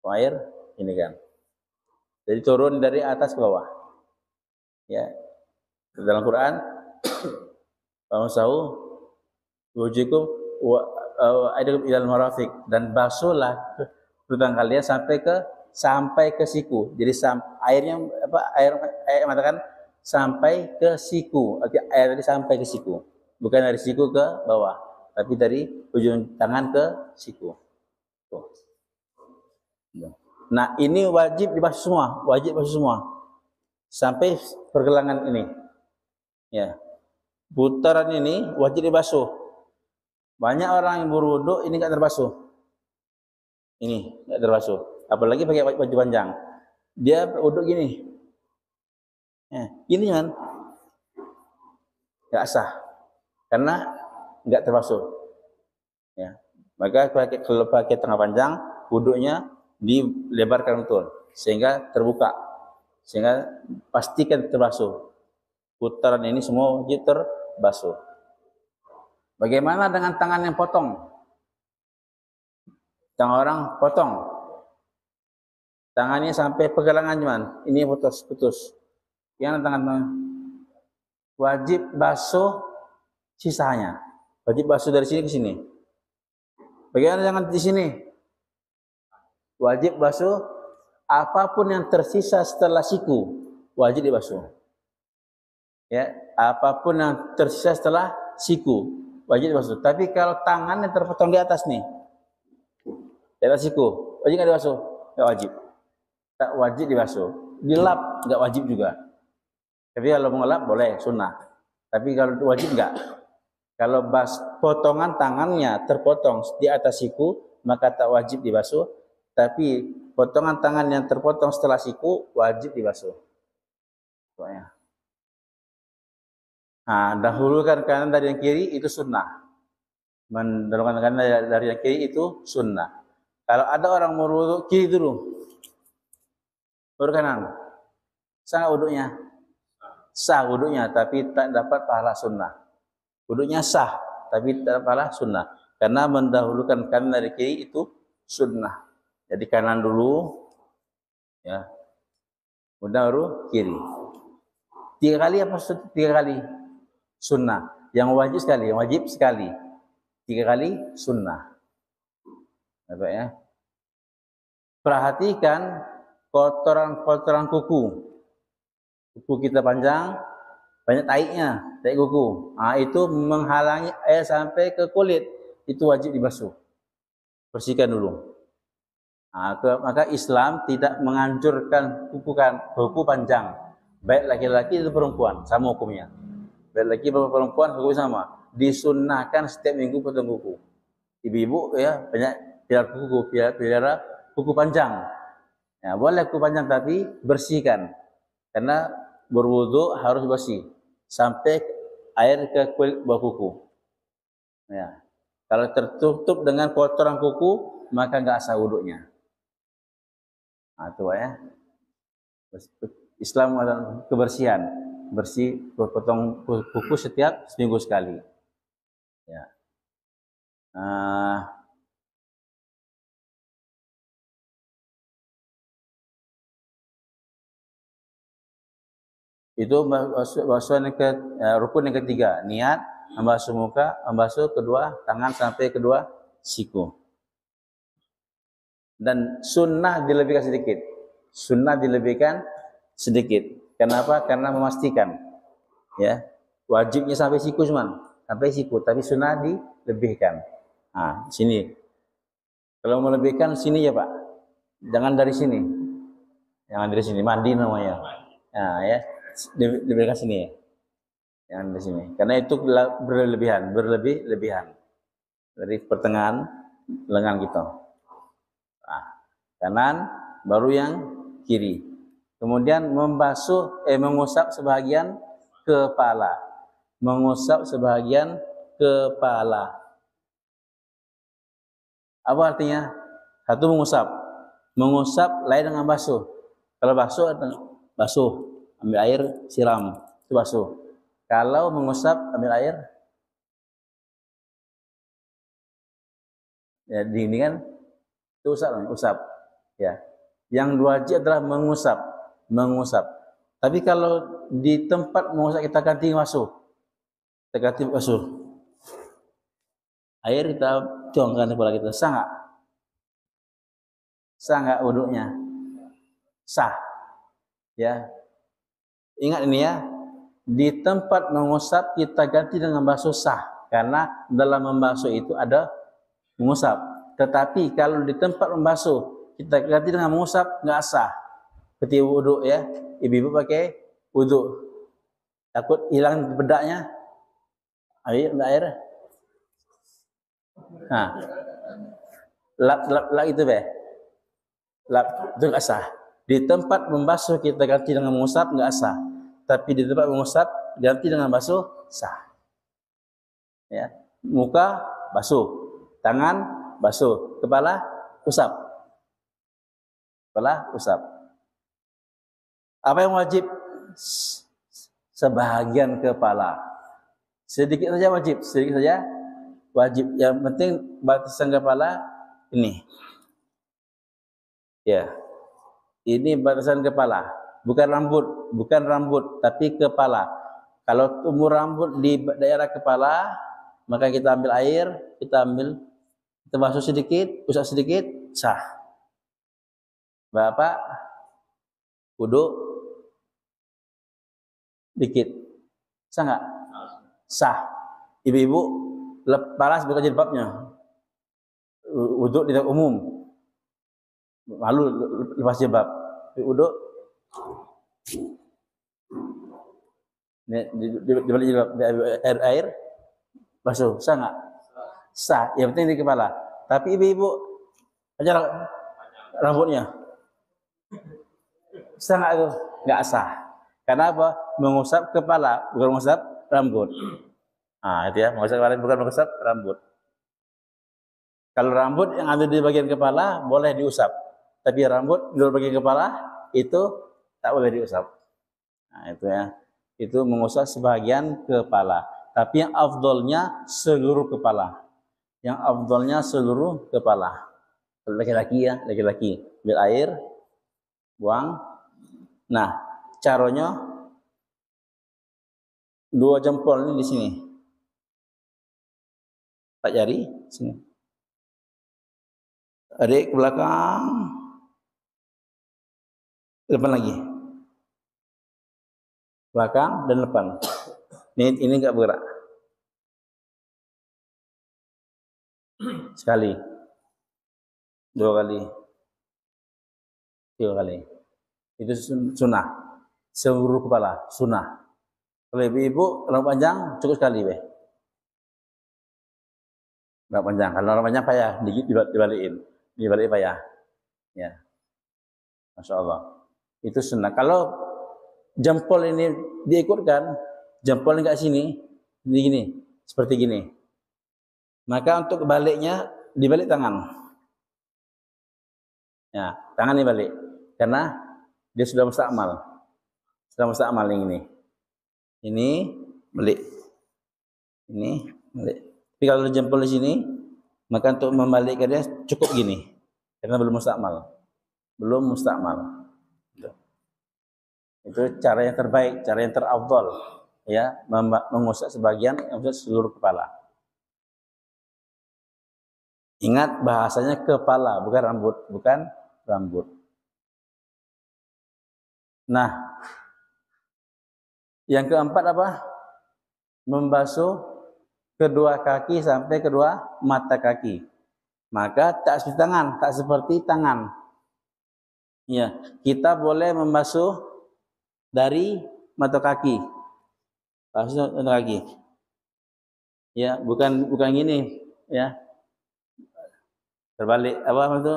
Speaker 1: Tapung air, ini kan. Jadi turun dari atas ke bawah. Ya. Dalam Quran, "Famsahu wujuhakum wa aydikum ilal marafiq," dan basuhlah tangan kalian sampai ke sampai ke siku. Jadi airnya apa? Air mengatakan sampai ke siku. Arti air tadi sampai ke siku. Bukan dari siku ke bawah, tapi dari ujung tangan ke siku. Tuh. Nah, ini wajib dibasuh semua, wajib basuh semua. Sampai pergelangan ini. Ya. Putaran ini wajib dibasuh. Banyak orang yang berwudu ini enggak terbasuh. Ini enggak terbasuh. Apalagi pakai baju panjang. Dia wudu gini. Ini kan enggak sah. Karena enggak terbasuh. Ya. Maka kalau pakai tangan panjang, wudunya dilebarkan betul sehingga terbuka. Sehingga pastikan terbasuh. Putaran ini semua wajib terbasuh. Bagaimana dengan tangan yang potong? Tangan orang potong. Tangannya sampai pergelangan cuman. Ini putus. Yang tangan wajib basuh sisanya. Wajib basuh dari sini ke sini. Bagaimana dengan di sini? Wajib basuh apapun yang tersisa setelah siku. Wajib dibasuh. Ya, apapun yang tersisa setelah siku wajib dibasuh. Tapi kalau tangan yang terpotong di atas nih, di atas siku, wajib nggak dibasuh? Nggak wajib. Tak wajib dibasuh. Dilap nggak wajib juga. Tapi kalau mengelap boleh, sunnah. Tapi kalau wajib nggak. Kalau potongan tangannya terpotong di atas siku, maka tak wajib dibasuh. Tapi potongan tangan yang terpotong setelah siku wajib dibasuh. Soalnya. Nah, dahulukan kanan dari yang kiri itu sunnah. Mendahulukan kanan dari yang kiri itu sunnah. Kalau ada orang berwudu kiri dulu, baru kanan, sah wudunya? Sah wudunya, tapi tak dapat pahala sunnah. Wudunya sah, tapi tak dapat pahala sunnah. Karena mendahulukan kanan dari kiri itu sunnah. Jadi kanan dulu, ya, baru kiri. 3 kali apa? 3 kali. Sunnah. Yang wajib sekali. 3 kali sunnah. Apa ya? Perhatikan kotoran-kotoran kuku. Kuku kita panjang, banyak taiknya, taik kuku. Itu menghalangi air sampai ke kulit. Itu wajib dibasuh. Bersihkan dulu. Maka Islam tidak menganjurkan kuku panjang. Baik laki-laki atau perempuan, sama hukumnya. Baik laki atau perempuan hukum sama. Disunnahkan setiap minggu potong kuku. Ibu-ibu ya banyak pelihara kuku panjang. Ya, boleh kuku panjang tapi bersihkan. Karena berwudu harus bersih sampai air ke kulit bawah kuku. Ya. Kalau tertutup dengan kotoran kuku, maka enggak sah wudunya. Itu ya. Islam adalah kebersihan, bersih, potong kuku setiap seminggu sekali. Ya. Itu basuhan rukun yang ketiga, niat, membasuh muka, membasuh kedua tangan sampai kedua siku. Dan sunnah dilebihkan sedikit. Sunnah dilebihkan sedikit. Kenapa? Karena memastikan, ya, wajibnya sampai siku cuman, sampai siku, tapi sunnah dilebihkan. Sini. Kalau melebihkan sini ya Pak, jangan dari sini, jangan dari sini, mandi namanya. Ya, dilebihkan sini ya, jangan dari sini, karena itu berlebihan dari pertengahan lengan kita. Kanan, baru yang kiri. Kemudian mengusap sebahagian kepala. Mengusap sebahagian kepala. Apa artinya? Satu mengusap. Mengusap lain dengan basuh. Kalau basuh, ambil air, siram. Itu basuh. Kalau mengusap, ambil air. Ya, dingin kan? Itu usap. Ya. Yang wajib adalah mengusap. Tapi kalau di tempat mengusap kita ganti basuh. Air kita tuangkan di kepala kita. Sah enggak wudunya? sah. Ya, ingat ini ya. Di tempat mengusap kita ganti dengan basuh sah, karena dalam membasuh itu ada mengusap. Tetapi kalau di tempat membasuh kita ganti dengan mengusap, nggak sah. Ketika wudhu ya, ibu-ibu pakai wudhu, takut hilang bedaknya, air. Nah, lap itu be, lap itu nggak sah. Di tempat membasuh kita ganti dengan mengusap nggak sah. Tapi di tempat mengusap ganti dengan basuh sah. Ya, muka basuh, tangan basuh, kepala usap. Kepala usap. Apa yang wajib? Sebahagian kepala. Sedikit saja wajib, sedikit saja wajib. Yang penting batasan kepala ini. Ya. Ini batasan kepala. Bukan rambut, tapi kepala. Kalau tumbuh rambut di daerah kepala, maka kita ambil air, kita basuh sedikit, usap sedikit, sah. Bapak wudhu dikit, sah nggak? Sah. Ibu-ibu panas buka jilbabnya, wudhu di tempat umum, malu lepas jilbab, wudhu. Di balik jilbab air basuh, sah nggak? Sah. Yang penting di kepala. Tapi ibu-ibu aja rambutnya, sah nggak itu? Nggak sah. Karena apa? Mengusap kepala, bukan mengusap rambut. Nah, itu ya, mengusap kepala bukan mengusap rambut. Kalau rambut yang ada di bagian kepala boleh diusap, tapi rambut di bagian kepala itu tak boleh diusap. Nah, itu ya. Itu mengusap sebagian kepala. Tapi yang afdolnya seluruh kepala. Yang afdolnya seluruh kepala. Laki-laki ya, laki-laki. Ambil air, buang. Nah, caranya 2 jempol ini di sini. 4 jari sini. Adik ke belakang. Depan lagi. Belakang dan depan. Ini enggak bergerak. Sekali. 2 kali. 3 kali. Itu sunnah. Seluruh kepala, sunnah. Kalau ibu-ibu rambut panjang cukup sekali be. Rambut panjang. Kalau rambut panjang payah, dibalikin. Dibalik payah. Ya. Masya Allah. Itu sunnah. Kalau jempol ini diikutkan, jempol enggak sini, gini, seperti gini. Maka untuk baliknya dibalik tangan. Ya, tangan dibalik. Karena dia sudah mustakmal. Sudah mustakmal yang ini. Ini balik. Ini balik. Tapi kalau jempol di sini, maka untuk membalikkan dia cukup gini. Karena belum mustakmal. Belum mustakmal. Itu cara yang terbaik, cara yang terafdal, ya, mengusap sebagian, mengusap seluruh kepala. Ingat bahasanya kepala, bukan rambut, bukan rambut. Nah, yang keempat apa? Membasuh kedua kaki sampai kedua mata kaki. Maka tak seperti tangan, tak seperti tangan. Ya, kita boleh membasuh dari mata kaki, basuh mata kaki. Ya, bukan gini, ya. Terbalik apa itu?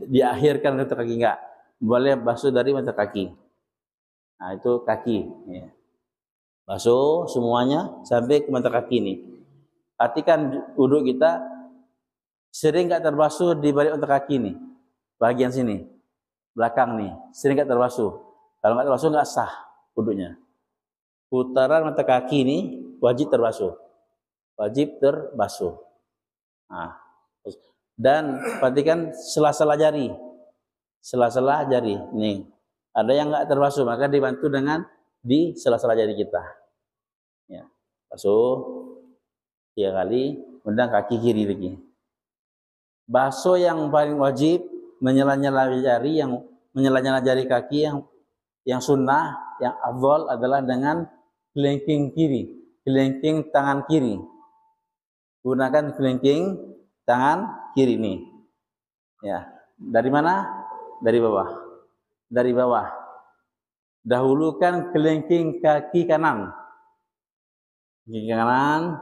Speaker 1: Diakhirkan mata kaki enggak. Boleh basuh dari mata kaki. Nah, itu kaki. Ya. Basuh semuanya sampai ke mata kaki ini. Artikan wudhu kita sering enggak terbasuh di balik mata kaki nih, bagian sini, belakang nih, sering enggak terbasuh. Kalau enggak terbasuh enggak sah wudhunya. Putaran mata kaki ini wajib terbasuh. Wajib terbasuh. Nah, dan perhatikan sela-sela jari. Sela-sela jari. Nih, ada yang enggak terbasuh, maka dibantu dengan di sela-sela jari kita. Ya, basuh 3 kali, kemudian kaki kiri lagi. Basuh yang paling wajib menyela-nyela jari yang menyela-nyela jari kaki yang sunnah, yang afdal adalah dengan kelingking kiri, kelingking tangan kiri. Gunakan kelingking tangan kiri nih. Ya, dari mana? Dari bawah. Dari bawah. Dahulukan kelingking kaki kanan. Kaki kanan,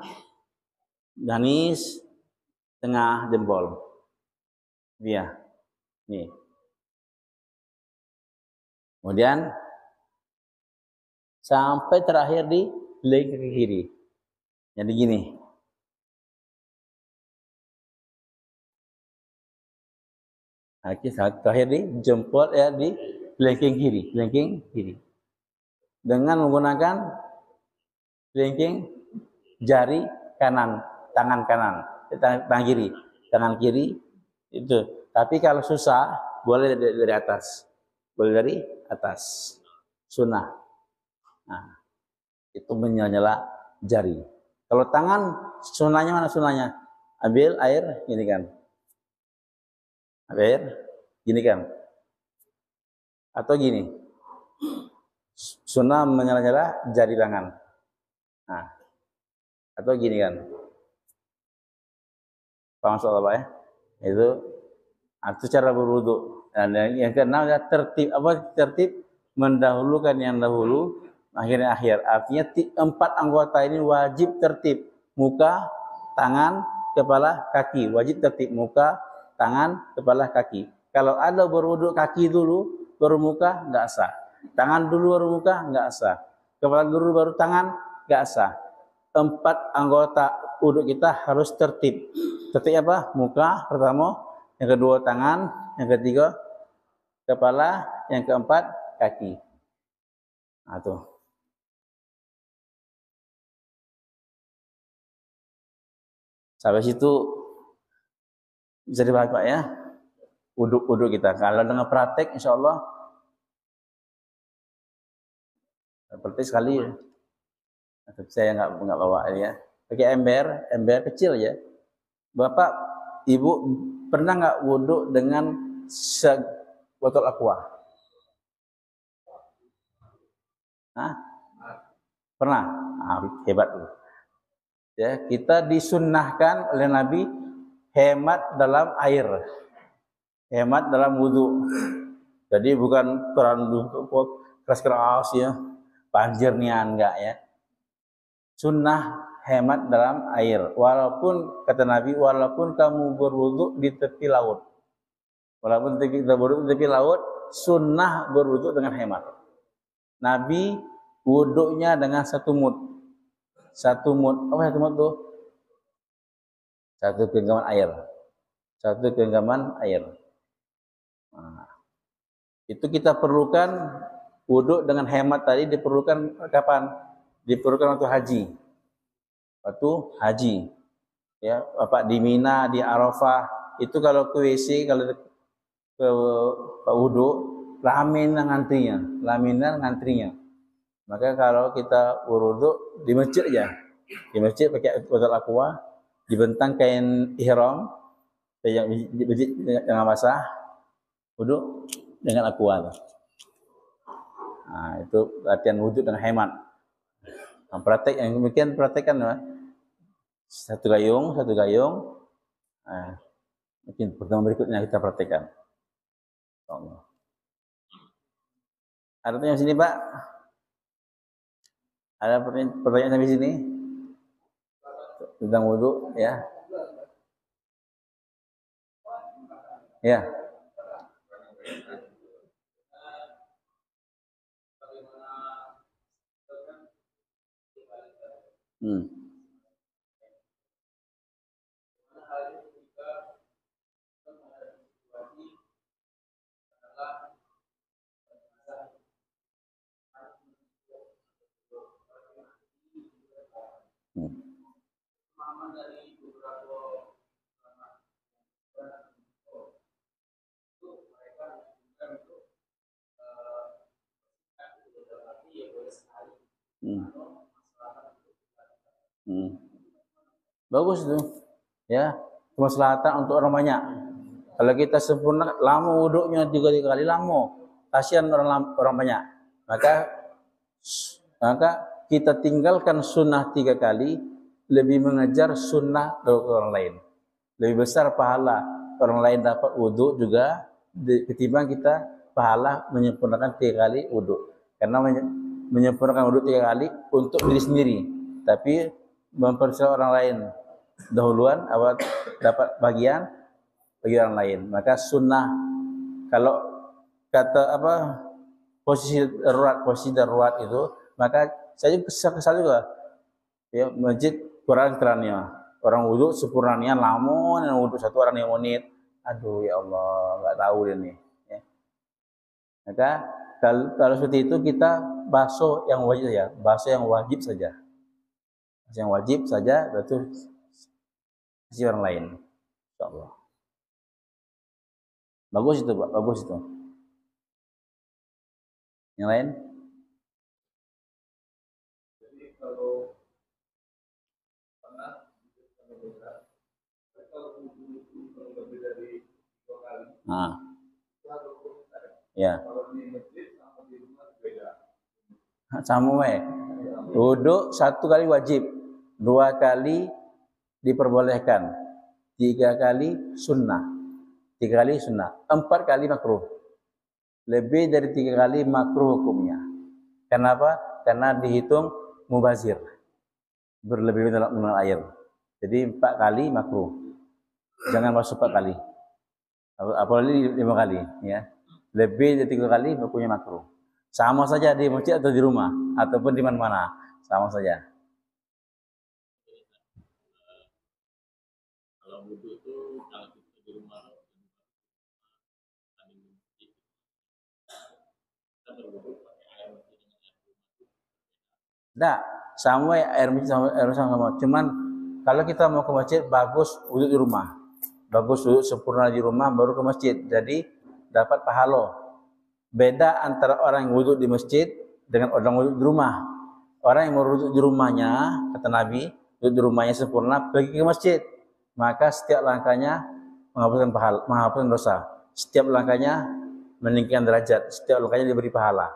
Speaker 1: ganis, tengah jempol. Dia, nih. Kemudian sampai terakhir di kelingking kaki kiri. Jadi gini. Kaki terakhir di jempol ya di kelingking kiri, dengan menggunakan kelingking jari kanan, tangan kiri itu. Tapi kalau susah boleh dari atas, sunnah. Nah, itu menyela-nyela jari. Kalau tangan sunnahnya mana sunnahnya? Ambil air, ini kan. Air, gini kan, atau gini, sunnah menyela-nyela jari tangan, nah, atau gini kan, paham soal apa ya? Itu cara berwudu. Dan yang keenam adalah tertib mendahulukan yang dahulu, akhirnya akhir. Artinya 4 anggota ini wajib tertib, muka, tangan, kepala, kaki, wajib tertib muka, tangan, kepala, kaki. Kalau ada berwudu kaki dulu, baru muka, enggak sah. Tangan dulu baru muka, enggak sah. Kepala dulu baru tangan, enggak sah. 4 anggota wudu kita harus tertib. Tertib apa? Muka pertama, yang kedua tangan, yang ketiga kepala, yang keempat kaki. Nah, tuh. Sampai situ bisa dibahas Pak ya, wudu kita. Kalau dengan praktek, insya Allah seperti sekali ya. Saya nggak bawa ya. Pakai ember kecil ya. Bapak, ibu pernah nggak wudu dengan botol aqua? Hah? Pernah? Hebat tuh. Ya, kita disunnahkan oleh Nabi hemat dalam air, hemat dalam wudu. Jadi bukan keras ya, banjir nian enggak ya. Sunnah hemat dalam air. Walaupun kata Nabi, walaupun kamu berwudu di tepi laut, walaupun kita berwudu di tepi laut, sunnah berwudu dengan hemat. Nabi wudunya dengan 1 mud. 1 mud. Apa 1 mud tuh? 1 genggaman air. 1 genggaman air. Nah, itu kita perlukan wudu dengan hemat tadi diperlukan kapan? Diperlukan waktu haji. Waktu haji. Ya, Bapak di Mina, di Arafah, itu kalau ke WC, kalau ke wudu, laminan ngantrinya. Maka kalau kita wudu di masjid aja. Di masjid pakai botol aqua, dibentang kain ihram yang basah, wudu dengan aqua. Nah, itu latihan wudu dengan hemat. Nah, praktek yang demikian praktekkan ya. Satu gayung. Nah, mungkin pertemuan berikutnya kita praktekkan. Ada pertanyaan sini Pak? Ada pertanyaan sampai sini tentang wudu ya? Ya. Bagus tuh ya, kemaslahatan untuk orang banyak. Kalau kita sempurna lama wuduknya 3 kali lama, kasihan orang banyak. Maka kita tinggalkan sunnah 3 kali, lebih mengejar sunnah dari orang lain. Lebih besar pahala orang lain dapat wudhu juga ketimbang kita pahala menyempurnakan 3 kali wudhu. Karena menyempurnakan wudhu 3 kali untuk diri sendiri, tapi mempersiapkan orang lain dahuluan awal dapat bagian bagi orang lain. Maka sunnah, kalau kata posisi darurat itu, maka saya kesal juga ya, masjid kurang kerannya, orang wudhu sempurnanya lamun wudhu 1 orang 5 menit, aduh ya Allah, nggak tahu ini ya. Maka kalau seperti itu kita basuh yang wajib saja, berarti si orang lain, insyaallah. Bagus itu Pak, bagus itu. Yang lain?
Speaker 2: Jadi kalau panas, kalau lebih dari 2 kali,
Speaker 1: ya.
Speaker 2: kalau di masjid sama di rumah beda.
Speaker 1: Sama wudhu 1 kali wajib, 2 kali diperbolehkan, 3 kali sunnah. 3 kali sunnah, 4 kali makruh. Lebih dari 3 kali makruh hukumnya. Kenapa? Karena dihitung mubazir, berlebih dalam menggunakan air. Jadi 4 kali makruh. Jangan masuk 4 kali. Apalagi 5 kali, ya. Lebih dari 3 kali hukumnya makruh. Sama saja di masjid atau di rumah ataupun di mana-mana, sama saja.
Speaker 3: Kalau wudhu itu kalau kita di rumah
Speaker 1: Nah, sama air masjid sama. Cuman kalau kita mau ke masjid, bagus wudhu di rumah. Bagus wudhu sempurna di rumah baru ke masjid. Jadi dapat pahala. Beda antara orang yang wudhu di masjid dengan orang wudhu di rumah. Orang yang mau wudhu di rumahnya, kata Nabi, wudhu di rumahnya sempurna, pergi ke masjid. Maka setiap langkahnya menghapuskan pahala, menghapuskan dosa. Setiap langkahnya meninggikan derajat. Setiap langkahnya diberi pahala.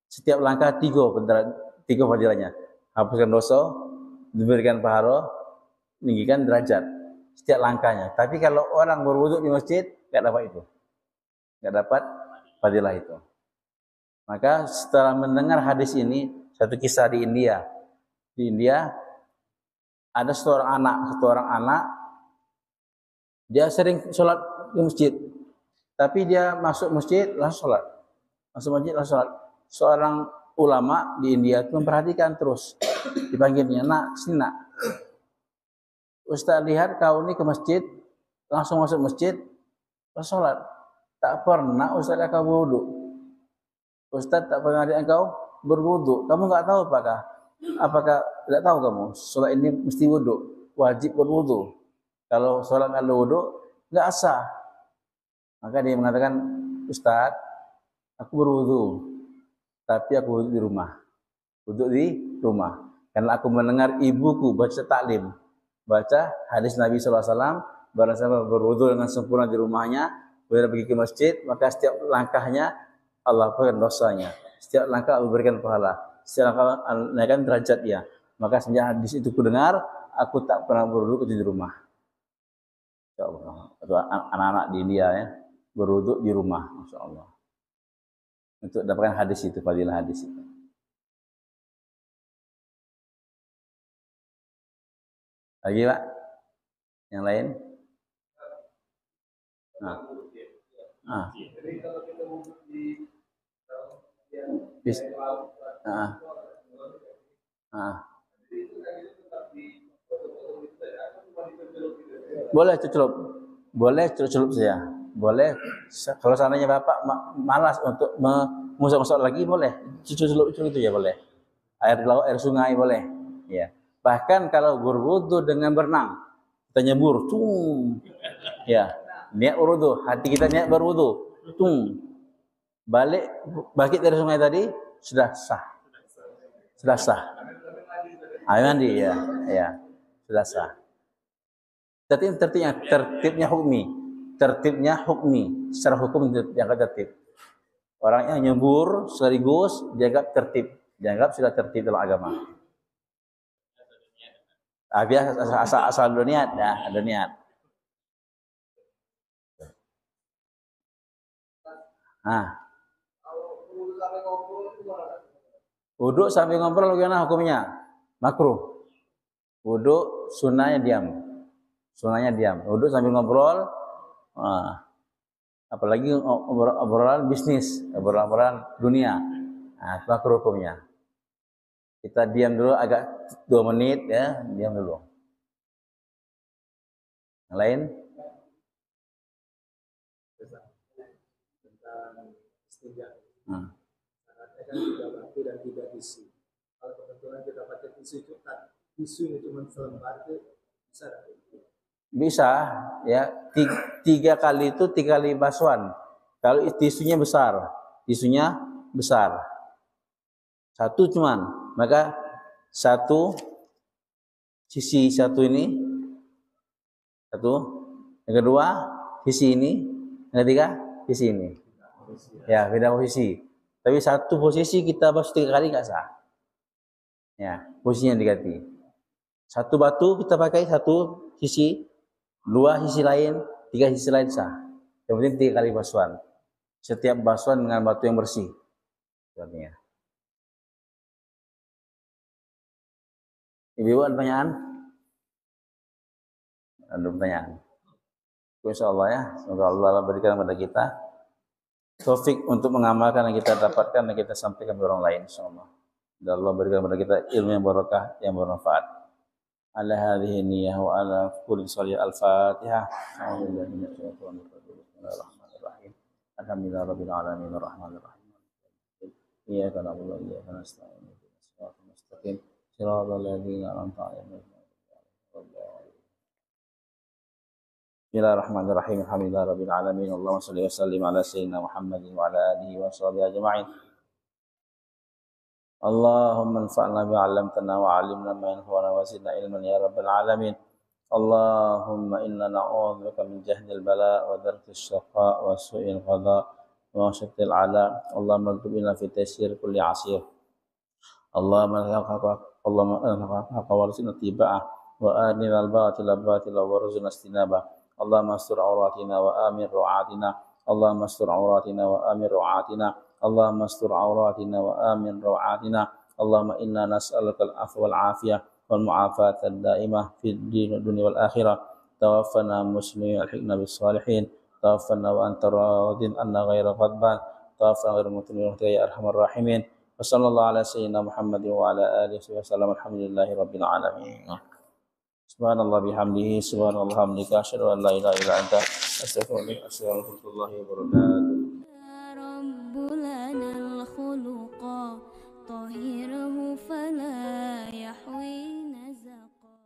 Speaker 1: Setiap langkah 3 fadilahnya. Hapuskan dosa, diberikan pahala, meninggikan derajat. Setiap langkahnya. Tapi kalau orang berwudhu di masjid, nggak dapat itu. Nggak dapat fadilah itu. Maka setelah mendengar hadis ini, satu kisah di India. Di India ada seorang anak, dia sering sholat di masjid. Tapi dia masuk masjid langsung sholat. Seorang ulama di India itu memperhatikan terus. Dipanggilnya, nak, sini nak. Ustaz lihat kau ini ke masjid, langsung masuk masjid, langsung sholat. Tak pernah Ustaz lihat kau berwudu. Ustaz tak pernah lihat kau berwudu. Kamu nggak tahu apakah tidak tahu kamu sholat ini mesti wudu, wajib berwudu. Kalau sholat nggak ada wudu, nggak sah. Maka dia mengatakan, Ustaz, aku berwudu, tapi aku wudu di rumah. Wudu di rumah. Karena aku mendengar ibuku baca taklim, baca hadis Nabi SAW, barang siapa berwudu dengan sempurna di rumahnya, kemudian pergi ke masjid, maka setiap langkahnya Allah berikan dosanya. Setiap langkah Allah berikan pahala. Setiap langkah naikkan derajat dia. Maka semenjak hadis itu ku dengar, aku tak pernah berwudu di rumah. Anak-anak di India ya, berwudu di rumah, Masya Allah. Untuk dapatkan hadis itu, fadilah hadis itu. Lagi Pak? Yang lain?
Speaker 2: Jadi kalau kita wudhu di
Speaker 1: Bis. Boleh celup saja. Boleh. Kalau seandainya Bapak malas untuk mengusap-usap lagi, boleh. Celup itu ya boleh. Air laut, air sungai boleh. Ya. Bahkan kalau berwudu dengan berenang, kita nyebur, ya, niat berwudu, hati kita niat berwudu, bangkit dari sungai tadi sudah sah. Air mandi ya, sudah sah. Tertibnya hukmi, secara hukum yang tertib. Orangnya nyembur sekaligus dianggap tertib, dianggap sudah tertib dalam agama. Biasa asal ada niat, ada niat. Wuduk sambil ngobrol bagaimana hukumnya? Makruh. Wuduk sunnahnya diam. Sunnahnya diam. Wuduk sambil ngobrol. Apalagi obrolan bisnis, obrolan dunia. Makruh hukumnya. Kita diam dulu agak 2 menit ya, diam dulu. Yang lain?
Speaker 4: Tentang istinja. Syaratnya kan 3 batu dan 3 tisu. Kalau kebetulan kita pakai tisu cepat, tisu ini cuma selembar itu bisa tak?
Speaker 1: Bisa ya. 3 kali itu 3 kali basuhan. Kalau tisunya besar, satu cuman, maka satu sisi satu ini, satu, yang kedua sisi ini, yang ketiga sisi ini. Ya, beda posisi. Tapi satu posisi kita basuh 3 kali nggak sah. Ya, posisinya diganti. Satu batu kita pakai satu sisi, 2 sisi lain, 3 sisi lain sah. Yang penting 3 kali basuhan. Setiap basuhan dengan batu yang bersih. Artinya. Ibu ada pertanyaan? Ada pertanyaan? Insyaallah ya, semoga Allah berikan kepada kita taufik untuk mengamalkan yang kita dapatkan dan kita sampaikan kepada orang lain insyaallah. Dan Allah berikan kepada kita ilmu yang barakah, yang bermanfaat. Ala hadhihi niyyah wa ala kulli sholih al-Fatihah. Bismillahirrahmanirrahim. Alhamdulillahi rabbil alamin arrahmanir rahim. Iyyaka na'budu wa iyyaka nasta'in. Ihdinas siratal mustaqim. Shiratal ladzina an'amta 'alaihim. Bismillahirrahmanirrahim. Alhamdulillahi rabbil alamin. Allahumma shalli wa sallim ala sayyidina Muhammadin wa ala alihi wa sahbihi ajma'in. Allahumma anfa'na bima 'allamtana wa 'allimna ma yanfa'una wa zidna ilman ya rabbal alamin. Allahumma inna na'udzubika min jahdil bala wa darkis syaqa wa su'il qada wa syattil 'ala. Allahumma aktub lana fi taysir kulli 'asir. Allahumma anfa'na wa rizqna tiba'ah wa arina al-batila batila wa rizqna istinabah. Allahumma astur auratina wa amin ru'atina. Allahumma astur auratina wa amin ru'atina. Allahumma astur auratina wa amin ru'atina. Allahumma inna nas'aluka al-'afwa wal 'afiyah wal mu'afata ad-da'imah fid din wad dunya wal akhirah. Tawaffana muslimin alhiqna bis salihin. Tawaffana wa anta radin anna ghairu ghadban. Tawaffana ghairu mutmin ya arhamar rahimin. Wa sallallahu ala sayyidina Muhammadin wa ala alihi wa sallam. Alhamdulillahi rabbil alamin. Subhanallah bihamdihi, subhanallah hamdika, asyhadu an la ilaha illa anta, astaghfiruka wa atubu ilaik. Wabarakatuh.
Speaker 5: رب لنا الخلق طهره فلا